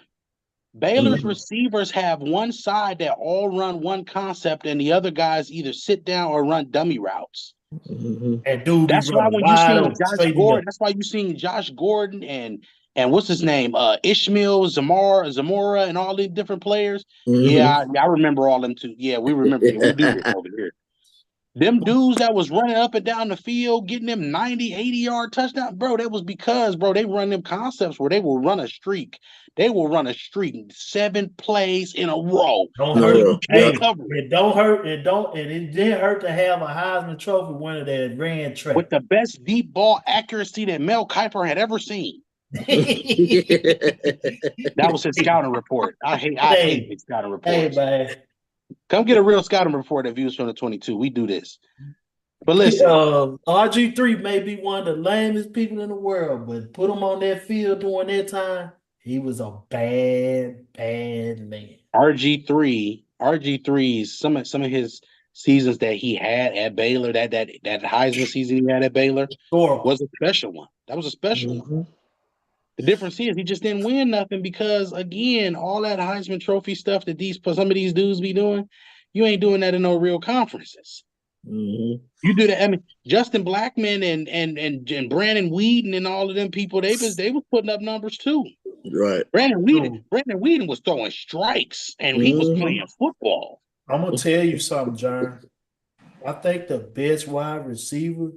Baylor's Mhm. receivers have one side that all run one concept, and the other guys either sit down or run dummy routes. Mhm. and dude be That's why running when you wide seen open Josh straight in Gordon, the- that's why you seen Josh Gordon and what's his name, Ishmael Zamora, and all these different players. Mhm. Yeah, I remember all them too. Yeah, we remember. Yeah, we do this over here. Them dudes that was running up and down the field, getting them 90, 80-yard touchdown, bro, that was because, bro, they run them concepts where they will run a streak. They will run a streak 7 plays in a row. Don't Yeah, hurt. yeah. Hey, Cover it don't hurt. It didn't hurt to have a Heisman Trophy winner that ran track. with the best deep ball accuracy that Mel Kiper had ever seen. That was his scouting report. I hate his scouting Hey, reports. man. Come get a real scouting report of Views from the 22. We do this. But listen, RG3 may be one of the lamest people in the world, but put him on that field during that time, he was a bad man. RG3's some of his seasons that he had at Baylor, that Heisman season he had at Baylor Horrible. was a special one. That was a special one. Mhm. The difference is he just didn't win nothing because, again, all that Heisman Trophy stuff that some of these dudes be doing, you ain't doing that in no real conferences. Mm-hmm. You do that. I mean, Justin Blackman and Brandon Whedon and all of them people, they was putting up numbers too. Right. Brandon Whedon was throwing strikes and he was playing football. I'm gonna tell you something, John. I think the best wide receiver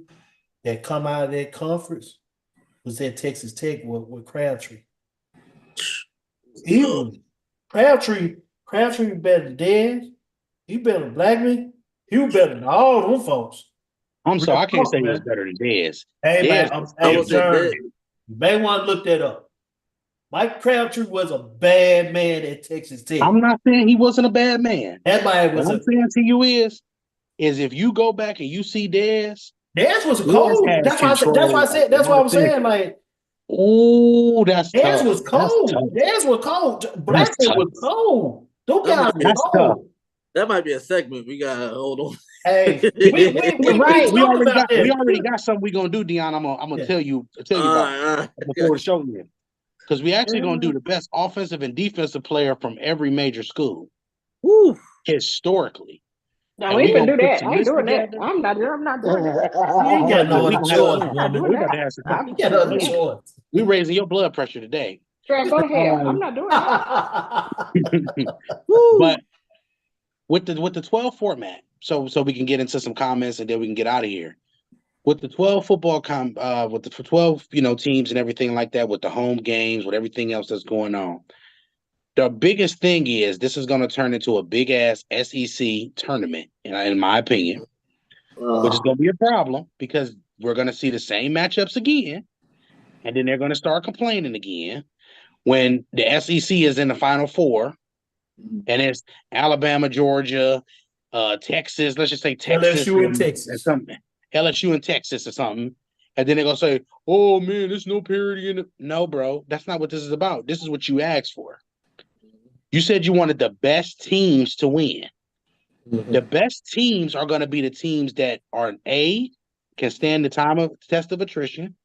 that come out of that conference was at Texas Tech with Crabtree. Crabtree better than Dez. He better than Blackman. He was better than all them folks. I'm sorry, I can't say he was better than Dez. Hey, man, Dez. you may want to look that up. Mike Crabtree was a bad man at Texas Tech. I'm not saying he wasn't a bad man. That man was. What I'm saying to you is if you go back and you see Dez was cold. That's why I'm saying, like, oh, that's Dez tough. was cold. Dez was cold. Blackman was cold. Those guys were That's cold. tough. That might be a segment. We gotta hold on. Hey, we already got something we're gonna do, Dion. I'm gonna tell you about before the show ends. Because we actually gonna do the best offensive and defensive player from every major school. Woo. Historically. No, we can do that. I ain't doing that. I'm not doing that. You ain't got no other choice, woman. We got to have some. You got no other choice. We raising your blood pressure today. Sure, go ahead. I'm not doing that. But with the 12 format, so we can get into some comments and then we can get out of here. With the 12 with the 12 teams and everything like that, with the home games, with everything else that's going on, the biggest thing is this is going to turn into a big ass SEC tournament, in my opinion, which is going to be a problem because we're going to see the same matchups again, and then they're going to start complaining again when the SEC is in the Final Four, and it's Alabama, Georgia, Texas. Let's just say Texas, LSU and Texas, something. LSU and Texas or something, and then they're gonna say, "Oh man, there's no parity in it." No, bro, that's not what this is about. This is what you asked for. You said you wanted the best teams to win. Mm-hmm. The best teams are going to be the teams that are A, can stand the test of attrition,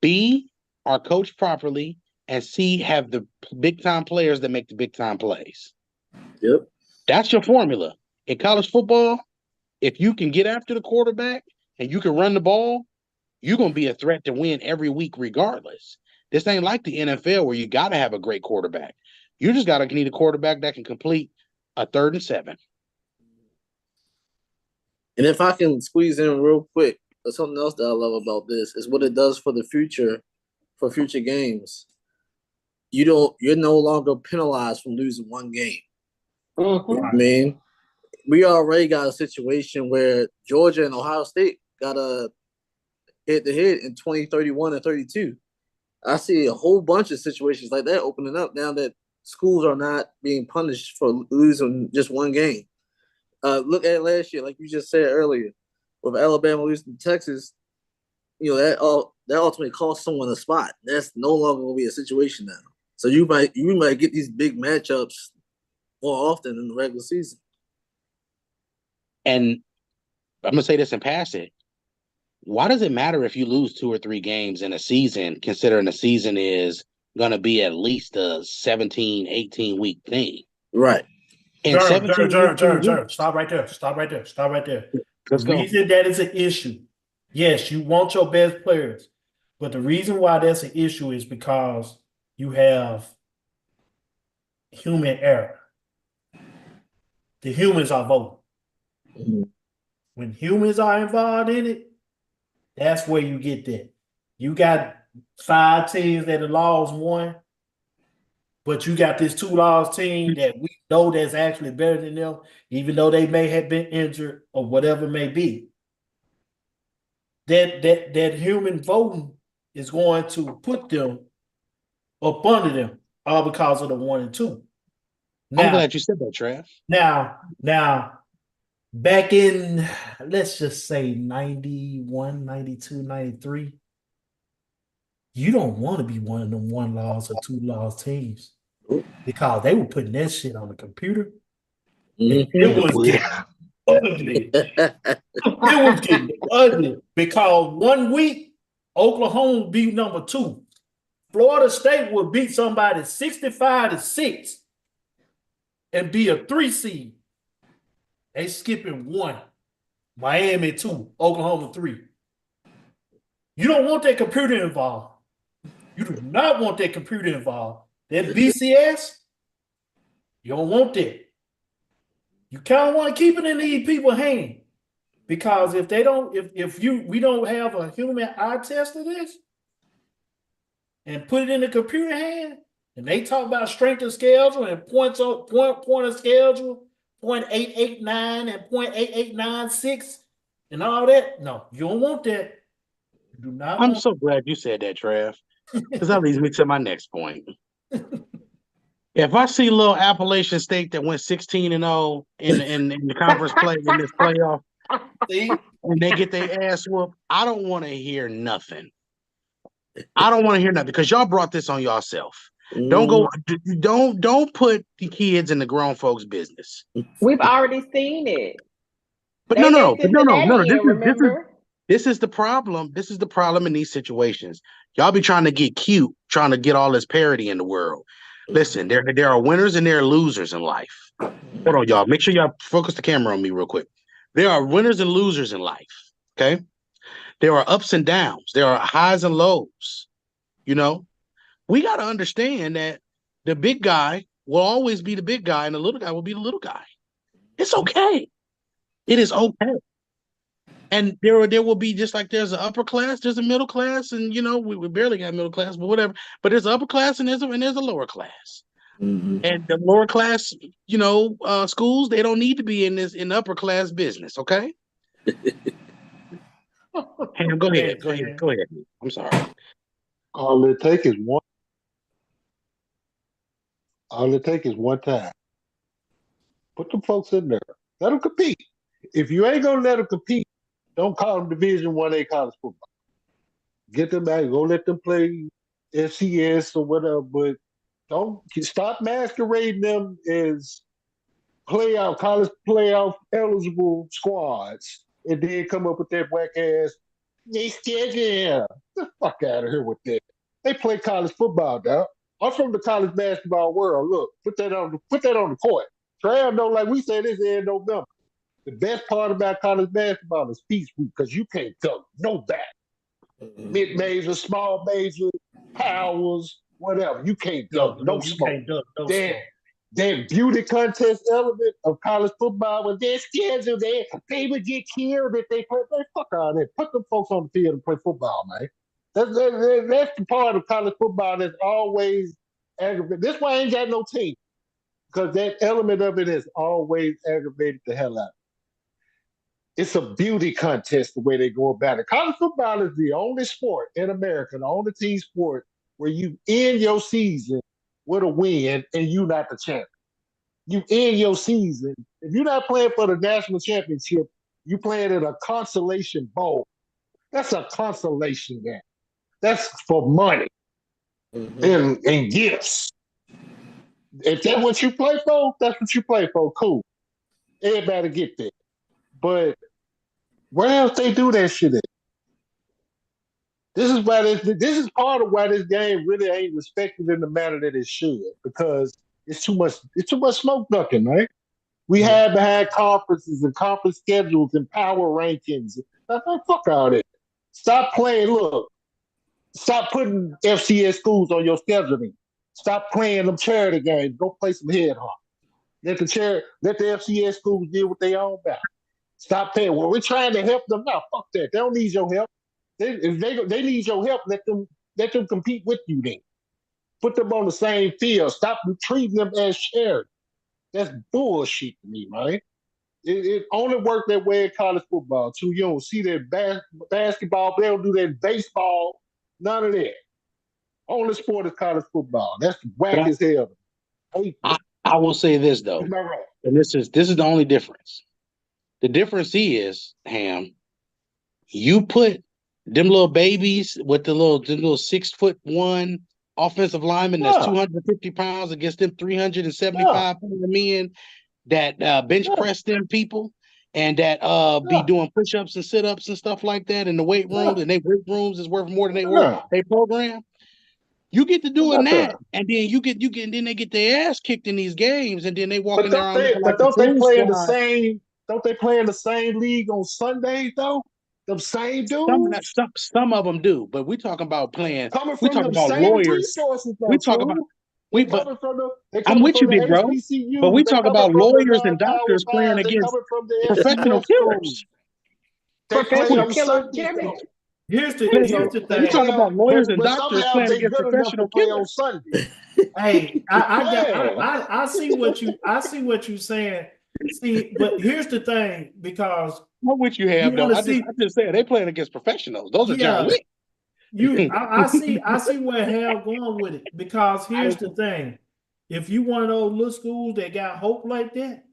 B, are coached properly, and C, have the big time players that make the big time plays. Yep, that's your formula in college football. If you can get after the quarterback and you can run the ball, you're going to be a threat to win every week regardless. This ain't like the NFL where you got to have a great quarterback. You just got to need a quarterback that can complete a 3rd and 7. And if I can squeeze in real quick, something else that I love about this is what it does for the future, for future games. You're no longer penalized from losing one game. Mm-hmm. I mean, we already got a situation where Georgia and Ohio State got a head-to-head in 2031 and 32. I see a whole bunch of situations like that opening up now that schools are not being punished for losing just one game. Look at last year, like you just said earlier, with Alabama losing to Texas. That ultimately cost someone a spot. That's no longer going to be a situation now. So you might get these big matchups more often in the regular season. And I'm gonna say this and pass it. Why does it matter if you lose 2 or 3 games in a season, considering the season is going to be at least a 17, 18-week thing? Right. Jerm, stop right there. Let's go. The reason that is an issue, yes, you want your best players, but the reason why that's an issue is because you have human error. The humans are voting. Mm-hmm. When humans are involved in it, that's where you get that. You got 5 teams that have lost 1, but you got this 2-loss team that we know that's actually better than them, even though they may have been injured or whatever it may be. That human voting is going to put them up under them, all because of the 1 and 2. Now, I'm glad you said that, Trav. Now, back in, let's just say 91, 92, 93, you don't want to be one of them 1-loss or 2-loss teams because they were putting that shit on the computer. Mm-hmm. It was getting ugly. It was getting ugly because one week, Oklahoma beat number 2. Florida State will beat somebody 65-6 and be a 3 seed. They skipping 1. Miami 2, Oklahoma 3. You don't want that computer involved. You do not want that computer involved. That BCS, you don't want that. You kind of want to keep it in these people's hand. Because if they don't, we don't have a human eye test of this and put it in the computer hand, and they talk about strength of schedule and point of schedule, 0.889 and 0.8896 and all that. No, you don't want that. You do not. I'm so glad you said that, Trav, because that leads me to my next point. If I see little Appalachian State that went 16-0 in the conference play in this playoff, See? and they get their ass whooped, I don't want to hear nothing. I don't want to hear nothing because y'all brought this on yourself. Don't put the kids in the grown folks' business. We've already seen it. But They no. let Cincinnati in, remember? This is the problem. This is the problem in these situations. Y'all be trying to get cute, trying to get all this parity in the world. Listen, there are winners and there are losers in life. Hold on, y'all. Make sure y'all focus the camera on me real quick. There are winners and losers in life. Okay. There are ups and downs. There are highs and lows. You know, we got to understand that the big guy will always be the big guy and the little guy will be the little guy. It's okay. It is okay. And there will be, just like there's an upper class, there's a middle class, and we barely got middle class, but whatever. But there's an upper class and there's a lower class. Mm-hmm. And the lower class, schools, they don't need to be in upper class business, okay? Ham, go ahead. I'm sorry. All it take is one time. Put them folks in there. Let them compete. If you ain't gonna let them compete, don't call them Division 1A college football. Get them back. Go let them play FCS or whatever, but don't stop masquerading them as college playoff eligible squads, and then come up with that whack ass. They scared you. Get the fuck out of here with that. They play college football, dog. I'm from the college basketball world. Look, put that on the court. Trav know, like we said, this in November. The best part about college basketball is Peace Week because you can't dunk no back. Mid-major, small major, powers, whatever. You can't dunk no smoke. That beauty contest element of college football, when they're scheduled, they would get killed if they play. Fuck all that. Put them folks on the field and play football, man. That's the part of college football that's always aggravated. This why I ain't got no team, because that element of it has always aggravated the hell out of me. It's a beauty contest the way they go about it. College football is the only sport in America, the only team sport where you end your season with a win and you not the champion. You end your season. If you're not playing for the national championship, you playing in a consolation bowl. That's a consolation game. That's for money and gifts. If that's what you play for, that's what you play for. Cool. Everybody get that. But where else they do that shit at? This is part of why this game really ain't respected in the manner that it should, because it's too much smoke ducking, right? We had to have conferences and conference schedules and power rankings. Fuck all that. Stop playing. Look, stop putting FCS schools on your scheduling. Stop playing them charity games. Go play some head hunt. Let the FCS schools deal with their own battle. Stop paying. Well, we're trying to help them now. Fuck that. They don't need your help. If they need your help, let them compete with you then. Put them on the same field. Stop treating them as charity. That's bullshit to me, right? It only worked that way in college football too. You don't see that basketball. They don't do that in baseball. None of that. Only sport is college football. That's whack as hell. I will say this though, Right. and this is the only difference. The difference is, Ham, you put them little babies with the little 6'1" offensive lineman that's 250 pounds against them 375 men that bench press them people and that be doing push-ups and sit-ups and stuff like that in the weight room, and they weight rooms is worth more than they program. You get to doing About that, that. and then and then they get their ass kicked in these games, and then they walk in But there don't on they? looking like But the don't they cool play in the squad. same? Don't they play in the same league on Sundays though? Them same dudes Some of them do, but we talking about playing. coming We from talking them about same lawyers. resources We though, talk about True. They we, but coming from the they I'm coming with you, from the big bro. But HBCUs. we They talk coming about from the lawyers and non-power doctors playing fives. They against coming from the professional FCS schools. killers. They play Professional on killers, Sundays Jimmy. though. Here's Listen, the They we thing. talk play about on, lawyers and but doctors somehow playing they against good enough to professional play on killers. Sunday. Hey, Yeah. I see what you're saying. See, but here's the thing, because What would you you have though? want to I see, just said they playing against professionals. Those are John yeah, Wick. I see where hell going with it. Because here's the thing: if you one of those little schools that got hope like that,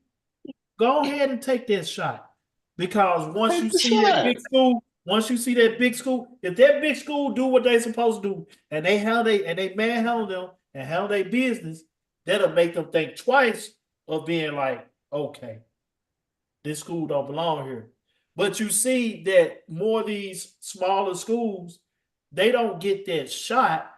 go ahead and take that shot. Because Take the shot. once you see that big school, if that big school do what they supposed to do, and they manhandle them and handle their business, that'll make them think twice of being like, okay, this school don't belong here. But you see that more of these smaller schools, they don't get that shot,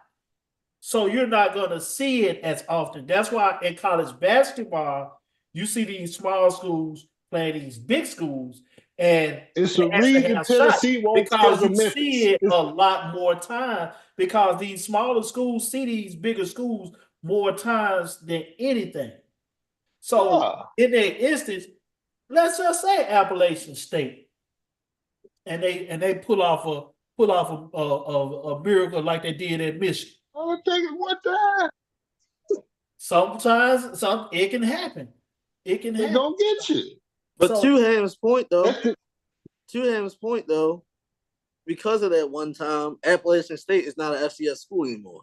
so you're not going to see it as often. That's why in college basketball, you see these small schools playing these big schools, and It's they the actually reason have shots Tennessee won't because schedule you see Memphis. it a lot more time, because these smaller schools see these bigger schools more times than anything. So Yeah. in that instance, let's just say Appalachian State, and they pull off a miracle like they did at Michigan. I'm thinking, what the heck? Sometimes it can happen. It can They happen. gonna get you. But So- to Ham's point though, That's the, because of that one time, Appalachian State is not an FCS school anymore.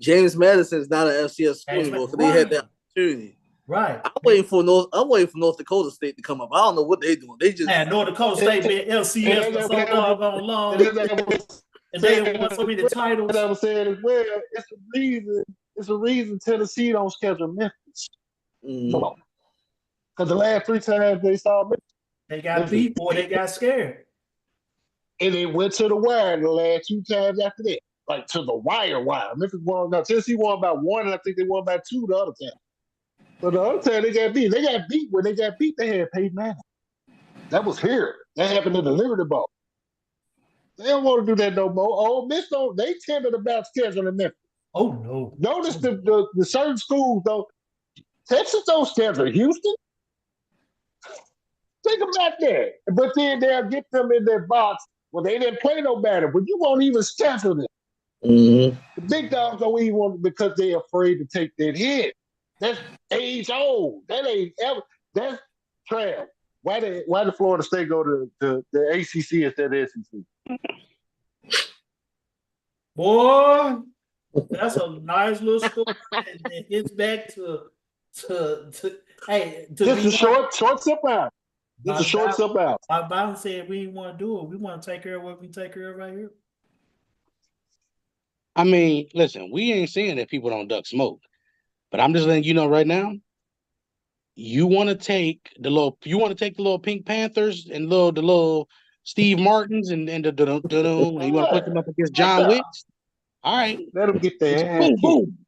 James Madison is not an FCS school James anymore, so Ma- they had right. that opportunity. Right. I'm waiting for North Dakota State to come up. I don't know what they're doing. They just Man, North Dakota State been LCS for so doggone long, and then I was and they have won so many titles. and I was saying as well, it's a reason Tennessee don't schedule Memphis. mm, Because the last 3 times they saw Memphis, They got beat or they got scared. and they went to the wire the last 2 times after that. Like to the wire. Memphis won. Now Tennessee won by 1, and I think they won by 2 the other time. But the other time they got beat. They got beat. When they got beat, they had Peyton Manning. That was here. That happened in the Liberty Bowl. They don't want to do that no more. Ole Miss don't. They tended about scheduling Memphis. Oh no. Notice the certain schools though. Texas don't schedule Houston. Think about that. But then they'll get them in their box. Well, they didn't play no better, but you won't even schedule them. mm-hmm. The big dogs don't even want because they're afraid to take that hit. That's age old. That ain't ever. That's trash. Why did Florida State go to the ACC instead of SEC? Boy, that's a nice little story. And it gets back to hey, to Just be a short sip out. Just a short sip out. My Biden said we didn't want to do it. We want to take care of what we take care of right here. I mean, listen, we ain't saying that people don't duck smoke, but I'm just letting you know right now. You want to take the little Pink Panthers and the little Steve Martins and and you want to put them up against John Wicks? All right, Let them get their ass boom, kicked. boom.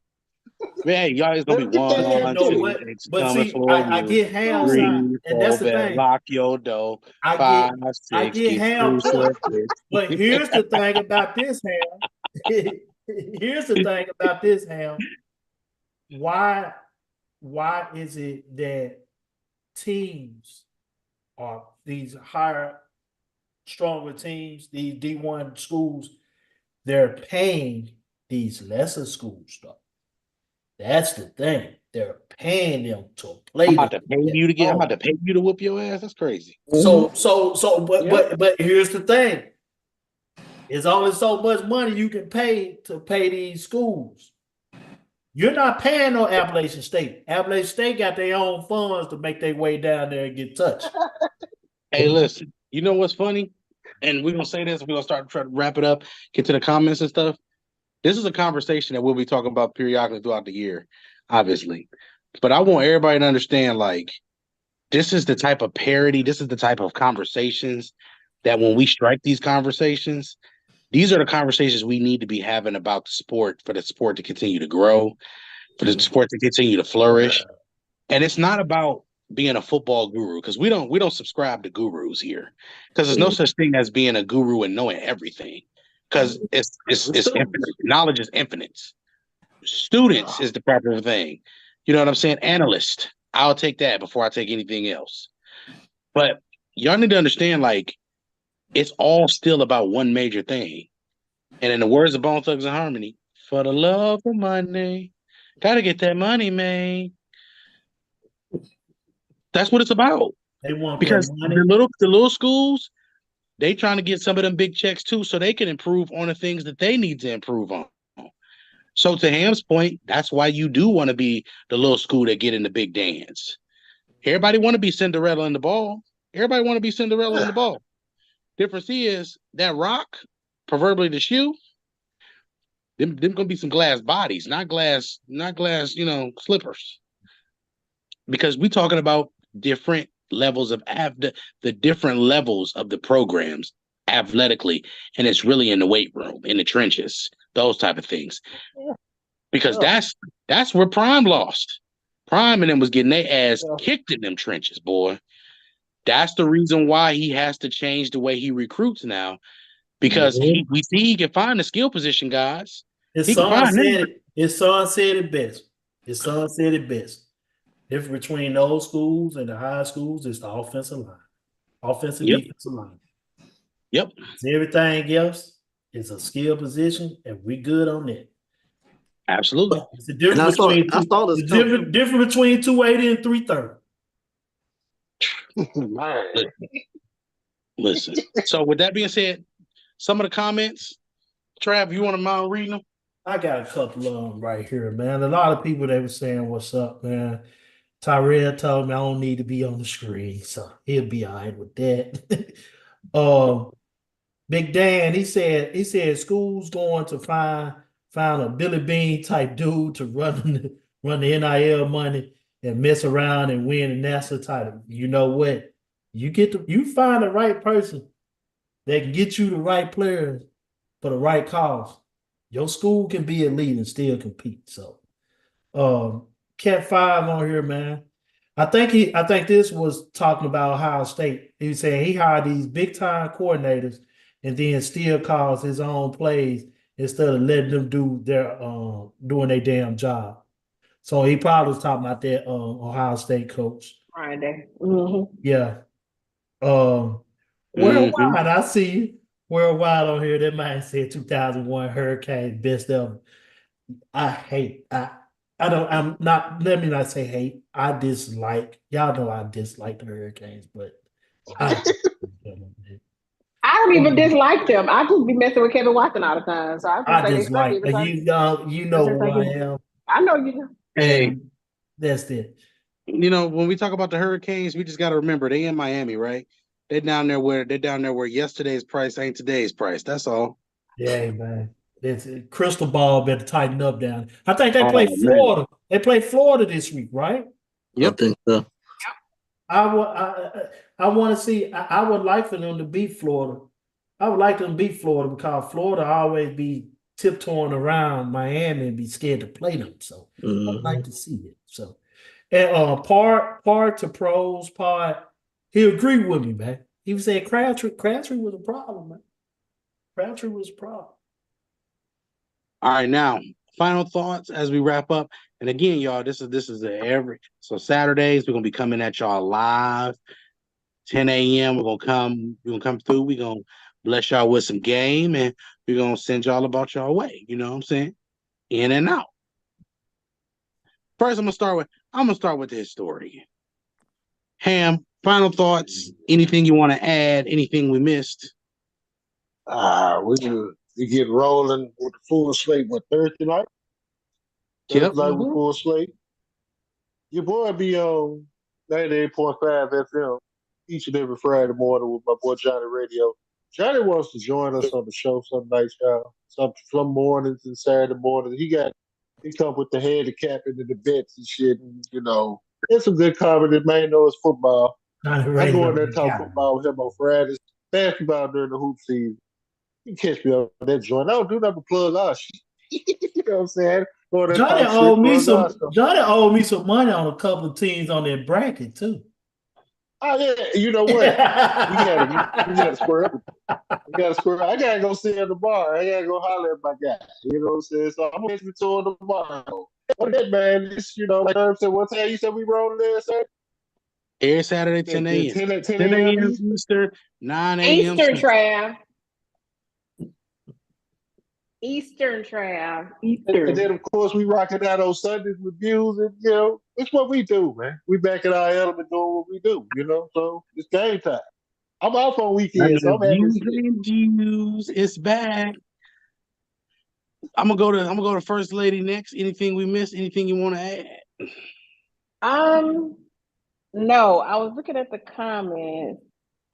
Hey, y'all, it's gonna be Let 'em get their one, ass know kicked. what? two. It's But coming see, for I you. get Ham 3, side, and 4, that's the bet, thing. lock your dough. I 5, I 6, get get Ham point. crucifixed. But here's the thing about this, Ham. Here's the thing about this, Ham. Why is it that teams are these higher, stronger teams, these D1 schools, they're paying these lesser schools though? That's the thing. They're paying them to play. I'm about to pay you to get. I'm Oh. about to pay you to whoop your ass. That's crazy. So, Yeah. but here's the thing. There's only so much money you can pay to pay these schools. You're not paying no Appalachian State. Appalachian State got their own funds to make their way down there and get touched. Hey, listen. You know what's funny? And we're gonna say this. We're gonna start trying to wrap it up. Get to the comments and stuff. This is a conversation that we'll be talking about periodically throughout the year, obviously. But I want everybody to understand, like, this is the type of parody. This is the type of conversations that when we strike these conversations, These are the conversations we need to be having about the sport for the sport to continue to grow, for the sport to continue to flourish. And it's not about being a football guru because we don't subscribe to gurus here because there's no such thing as being a guru and knowing everything because it's infinite. Knowledge is infinite. Students is the proper thing. You know what I'm saying? Analyst. I'll take that before I take anything else. But y'all need to understand, like, it's all still about one major thing. And in the words of Bone Thugs and Harmony, for the love of money, gotta get that money, man. That's what it's about. They want Because that money. the little schools, they trying to get some of them big checks too, so they can improve on the things that they need to improve on. So to Ham's point, that's why you do want to be the little school that get in the big dance. Everybody want to be Cinderella in the ball. Everybody want to be Cinderella in the ball. Difference is that rock, proverbially the shoe, them gonna be some glass bodies, not glass, slippers. Because we talking about different levels of the different levels of the programs athletically, and it's really in the weight room, in the trenches, those type of things. Because that's where Prime lost. Prime and them was getting their ass kicked in them trenches, boy. That's the reason why he has to change the way he recruits now, because we see he can find the skill position guys. His son said it best. His son said it best. Difference between those schools and the high schools is the offensive line, defensive line. Yep. Everything else is a skill position, and we good on that. Absolutely. It's the difference between 280 and 330. Listen. So with that being said, some of the comments, Trav, you want to mind reading them? I got a couple of them right here, man. A lot of people, they were saying, "What's up, man?" Tyrell told me I don't need to be on the screen, so he'll be all right with that. Big Dan, he said school's going to find a Billy Bean type dude to run the NIL money and mess around and win a national title. You know what? You find the right person that can get you the right players for the right cause. Your school can be elite and still compete. So Cat 5 on here, man. I think this was talking about Ohio State. He was saying he hired these big time coordinators and then still calls his own plays instead of letting them do their doing their damn job. So he probably was talking about that Ohio State coach. Friday. Mm-hmm. Yeah. Worldwide, I see you. Worldwide on here. That man said 2001 Hurricane best ever. Let me not say hate. I dislike, y'all know I dislike the Hurricanes, but I don't even dislike them. I just be messing with Kevin Watson all the time. So I dislike. You know who I am. I know you do. Hey, that's it. You know, when we talk about the Hurricanes, we just got to remember they in Miami, right? They're down there where yesterday's price ain't today's price. That's all. Yeah, man. It's crystal ball better tighten up down. I think they play Florida. Man. They play Florida this week, right? Yep. I think so. I want to see. I would like for them to beat Florida. I would like them to beat Florida because Florida always be tiptoeing around Miami and be scared to play them. So I'd like to see it. So and part to pros part, he agreed with me, man. He was saying Crabtree was a problem, man. Crabtree was a problem. All right, now final thoughts as we wrap up. And again, y'all, this is so Saturdays we're gonna be coming at y'all live, 10 a.m. We're gonna come through. We're gonna bless y'all with some game, and we're gonna send y'all about y'all way. You know what I'm saying? In and out. First, I'm gonna start with the historian. Ham, final thoughts. Anything you want to add? Anything we missed? We get rolling with the full slate. What, Thursday night? Yep. Thursday night with full slate. Your boy be on 98.5 FM each and every Friday morning with my boy Johnny Radio. Johnny wants to join us on the show some nights, y'all. Some mornings and Saturday mornings. He come with the handicapping and the bets and shit, and it's some good comedy. Man knows football. I go in there and talk football with him on Fridays, basketball during the hoop season. You catch me on that joint. I don't do nothing but plug our shit. You know what I'm saying? Go there, Johnny talk shit, owed me plug our some. stuff. Johnny owed me some money on a couple of teams on that bracket too. Oh yeah, you know what? We gotta square up. We gotta square up. I gotta go sit at the bar. I gotta go holler at my guy. You know what I'm saying? So I'm gonna get to him tomorrow. What that man? This, like Herb said, what time you said we rolling there, sir? Every Saturday, 10 At a.m. 10 10 a.m. a.m. Eastern. Eastern, 9 a.m. Eastern Central. Trav. Eastern Trav. And then Eastern. of course we rocking out on Sundays with views, and it's what we do, man. We back in our element doing what we do, So it's game time. I'm off on And weekends, so the I'm happy to views see it. and views, it's back. I'm gonna go to First Lady next. Anything we missed? Anything you want to add? Um, no, I was looking at the comments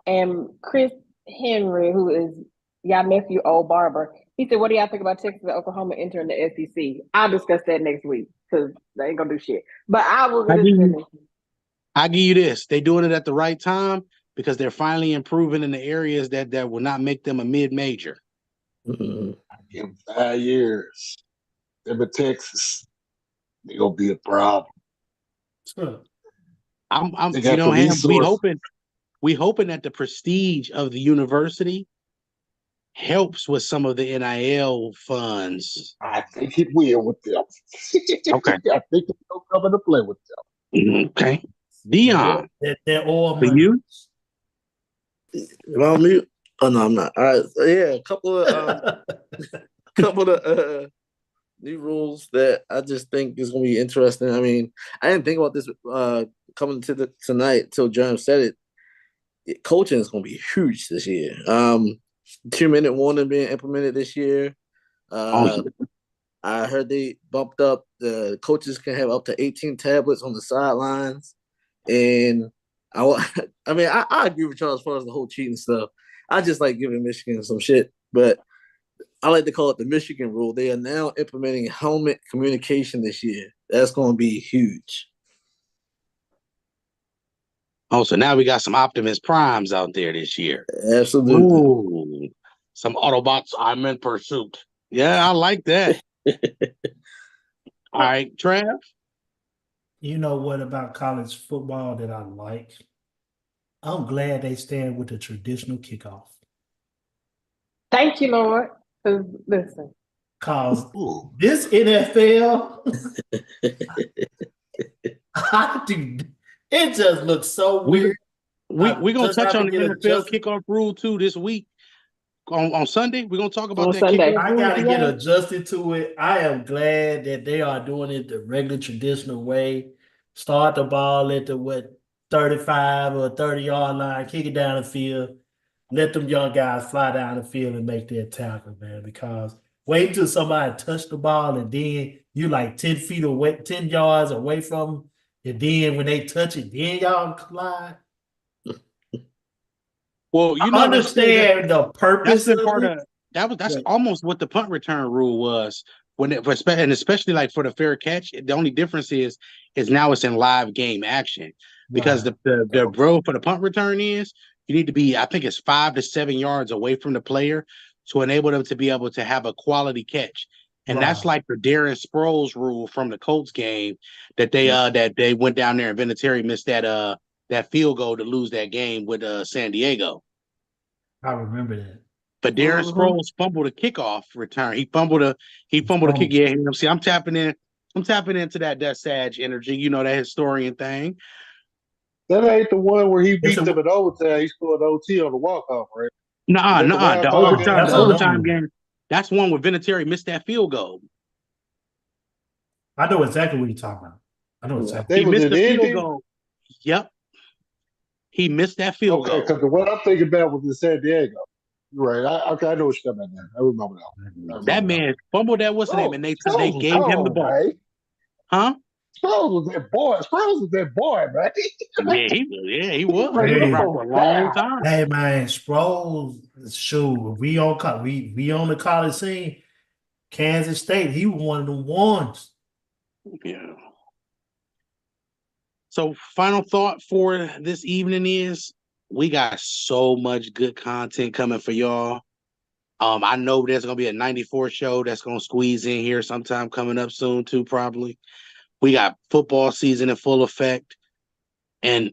and Chris Henry, who is y'all nephew, old barber, he said, "What do y'all think about Texas and Oklahoma entering the SEC?" I'll discuss that next week because they ain't gonna do shit. But I will I give listen. you, I give you this. They doing it at the right time because they're finally improving in the areas that will not make them a mid-major. Mhm. Give them 5 years. Them in Texas, they gonna be a problem. I'm They got the Ham, resources. we hoping that the prestige of the university helps with some of the NIL funds. I think it will with them. Okay. I think it'll come into play with them. Okay. Dion, That oil for money. you? Am I on mute? Oh no, I'm not. All right. So, yeah, a couple of new rules that I just think is gonna be interesting. I mean, I didn't think about this coming to tonight till Jerem said it. Coaching is gonna be huge this year. 2-minute warning being implemented this year. Awesome. I heard they bumped up the coaches can have up to 18 tablets on the sidelines, and I mean, I agree with Charles as far as the whole cheating stuff. I just like giving Michigan some shit, but I like to call it the Michigan rule. They are now implementing helmet communication this year. That's going to be huge. Oh, so now we got some Optimus Primes out there this year. Absolutely. Ooh, some Autobots. I'm in pursuit. Yeah, I like that. All right, Trav. You know what about college football that I like? I'm glad they stand with the traditional kickoff. Thank you, Lord. Because listen, Cause Ooh. this NFL, I do, it just looks so weird. We're gonna Just touch have on to the get NFL adjusted. kickoff rule too this week. On Sunday, we're gonna talk about On that Sunday. kickoff I rule. gotta get today. adjusted to it. I am glad that they are doing it the regular traditional way. Start the ball at the 35 or 30-yard line, kick it down the field. Let them young guys fly down the field and make their tackle, man. Because wait until somebody touch the ball and then you like 10 feet away, 10 yards away from them. And then when they touch it, then y'all collide. Well, I understand the that's purpose been of part it. of that's Right. almost what the punt return rule was and especially like for the fair catch. The only difference is now it's in live game action because Right. the rule for the punt return is you need to be, I think it's 5 to 7 yards away from the player to enable them to be able to have a quality catch. And that's Right. like the Darren Sproles rule from the Colts game that they went down there and Vinatieri missed that field goal to lose that game with San Diego. I remember that. But Darren Mhm. Sproles fumbled a kickoff return. He fumbled a kick. Yeah, see, I'm tapping in. I'm tapping into that Sag energy. You know, that historian thing. That ain't the one where he It's beat them in overtime. He scored OT on the walk-off, right? Nuh-uh, Is that the nuh-uh. wild card game? that's The another overtime one. game. That's one where Vinatieri missed that field goal. I know exactly what you're talking about. I know exactly. They He was missed in the field Indy. goal. Yep, he missed that field Okay, goal. because the one I'm thinking about was in San Diego. You're right. I know what you're talking about now. I remember that one. I That remember that man fumbled that what's the name, one. and they Sproles was gave him the cold, ball. man. Huh? Sproles was that boy. Sproles was that boy, man. He He was. He ready was to Hey, around for throw a it long down. time. hey man, Sproles, shoot, we on the college scene. Kansas State, he was one of the ones. Yeah. So, final thought for this evening is we got so much good content coming for y'all. I know there's gonna be a 94 show that's gonna squeeze in here sometime coming up soon too, probably. We got football season in full effect, and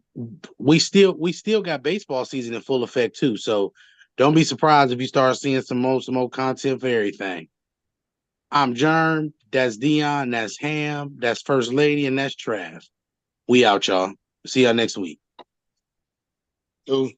we still got baseball season in full effect too. So don't be surprised if you start seeing some more content for everything. I'm Germ, that's Dion, that's Ham, that's First Lady, and that's Trav. We out, y'all. See y'all next week. Those.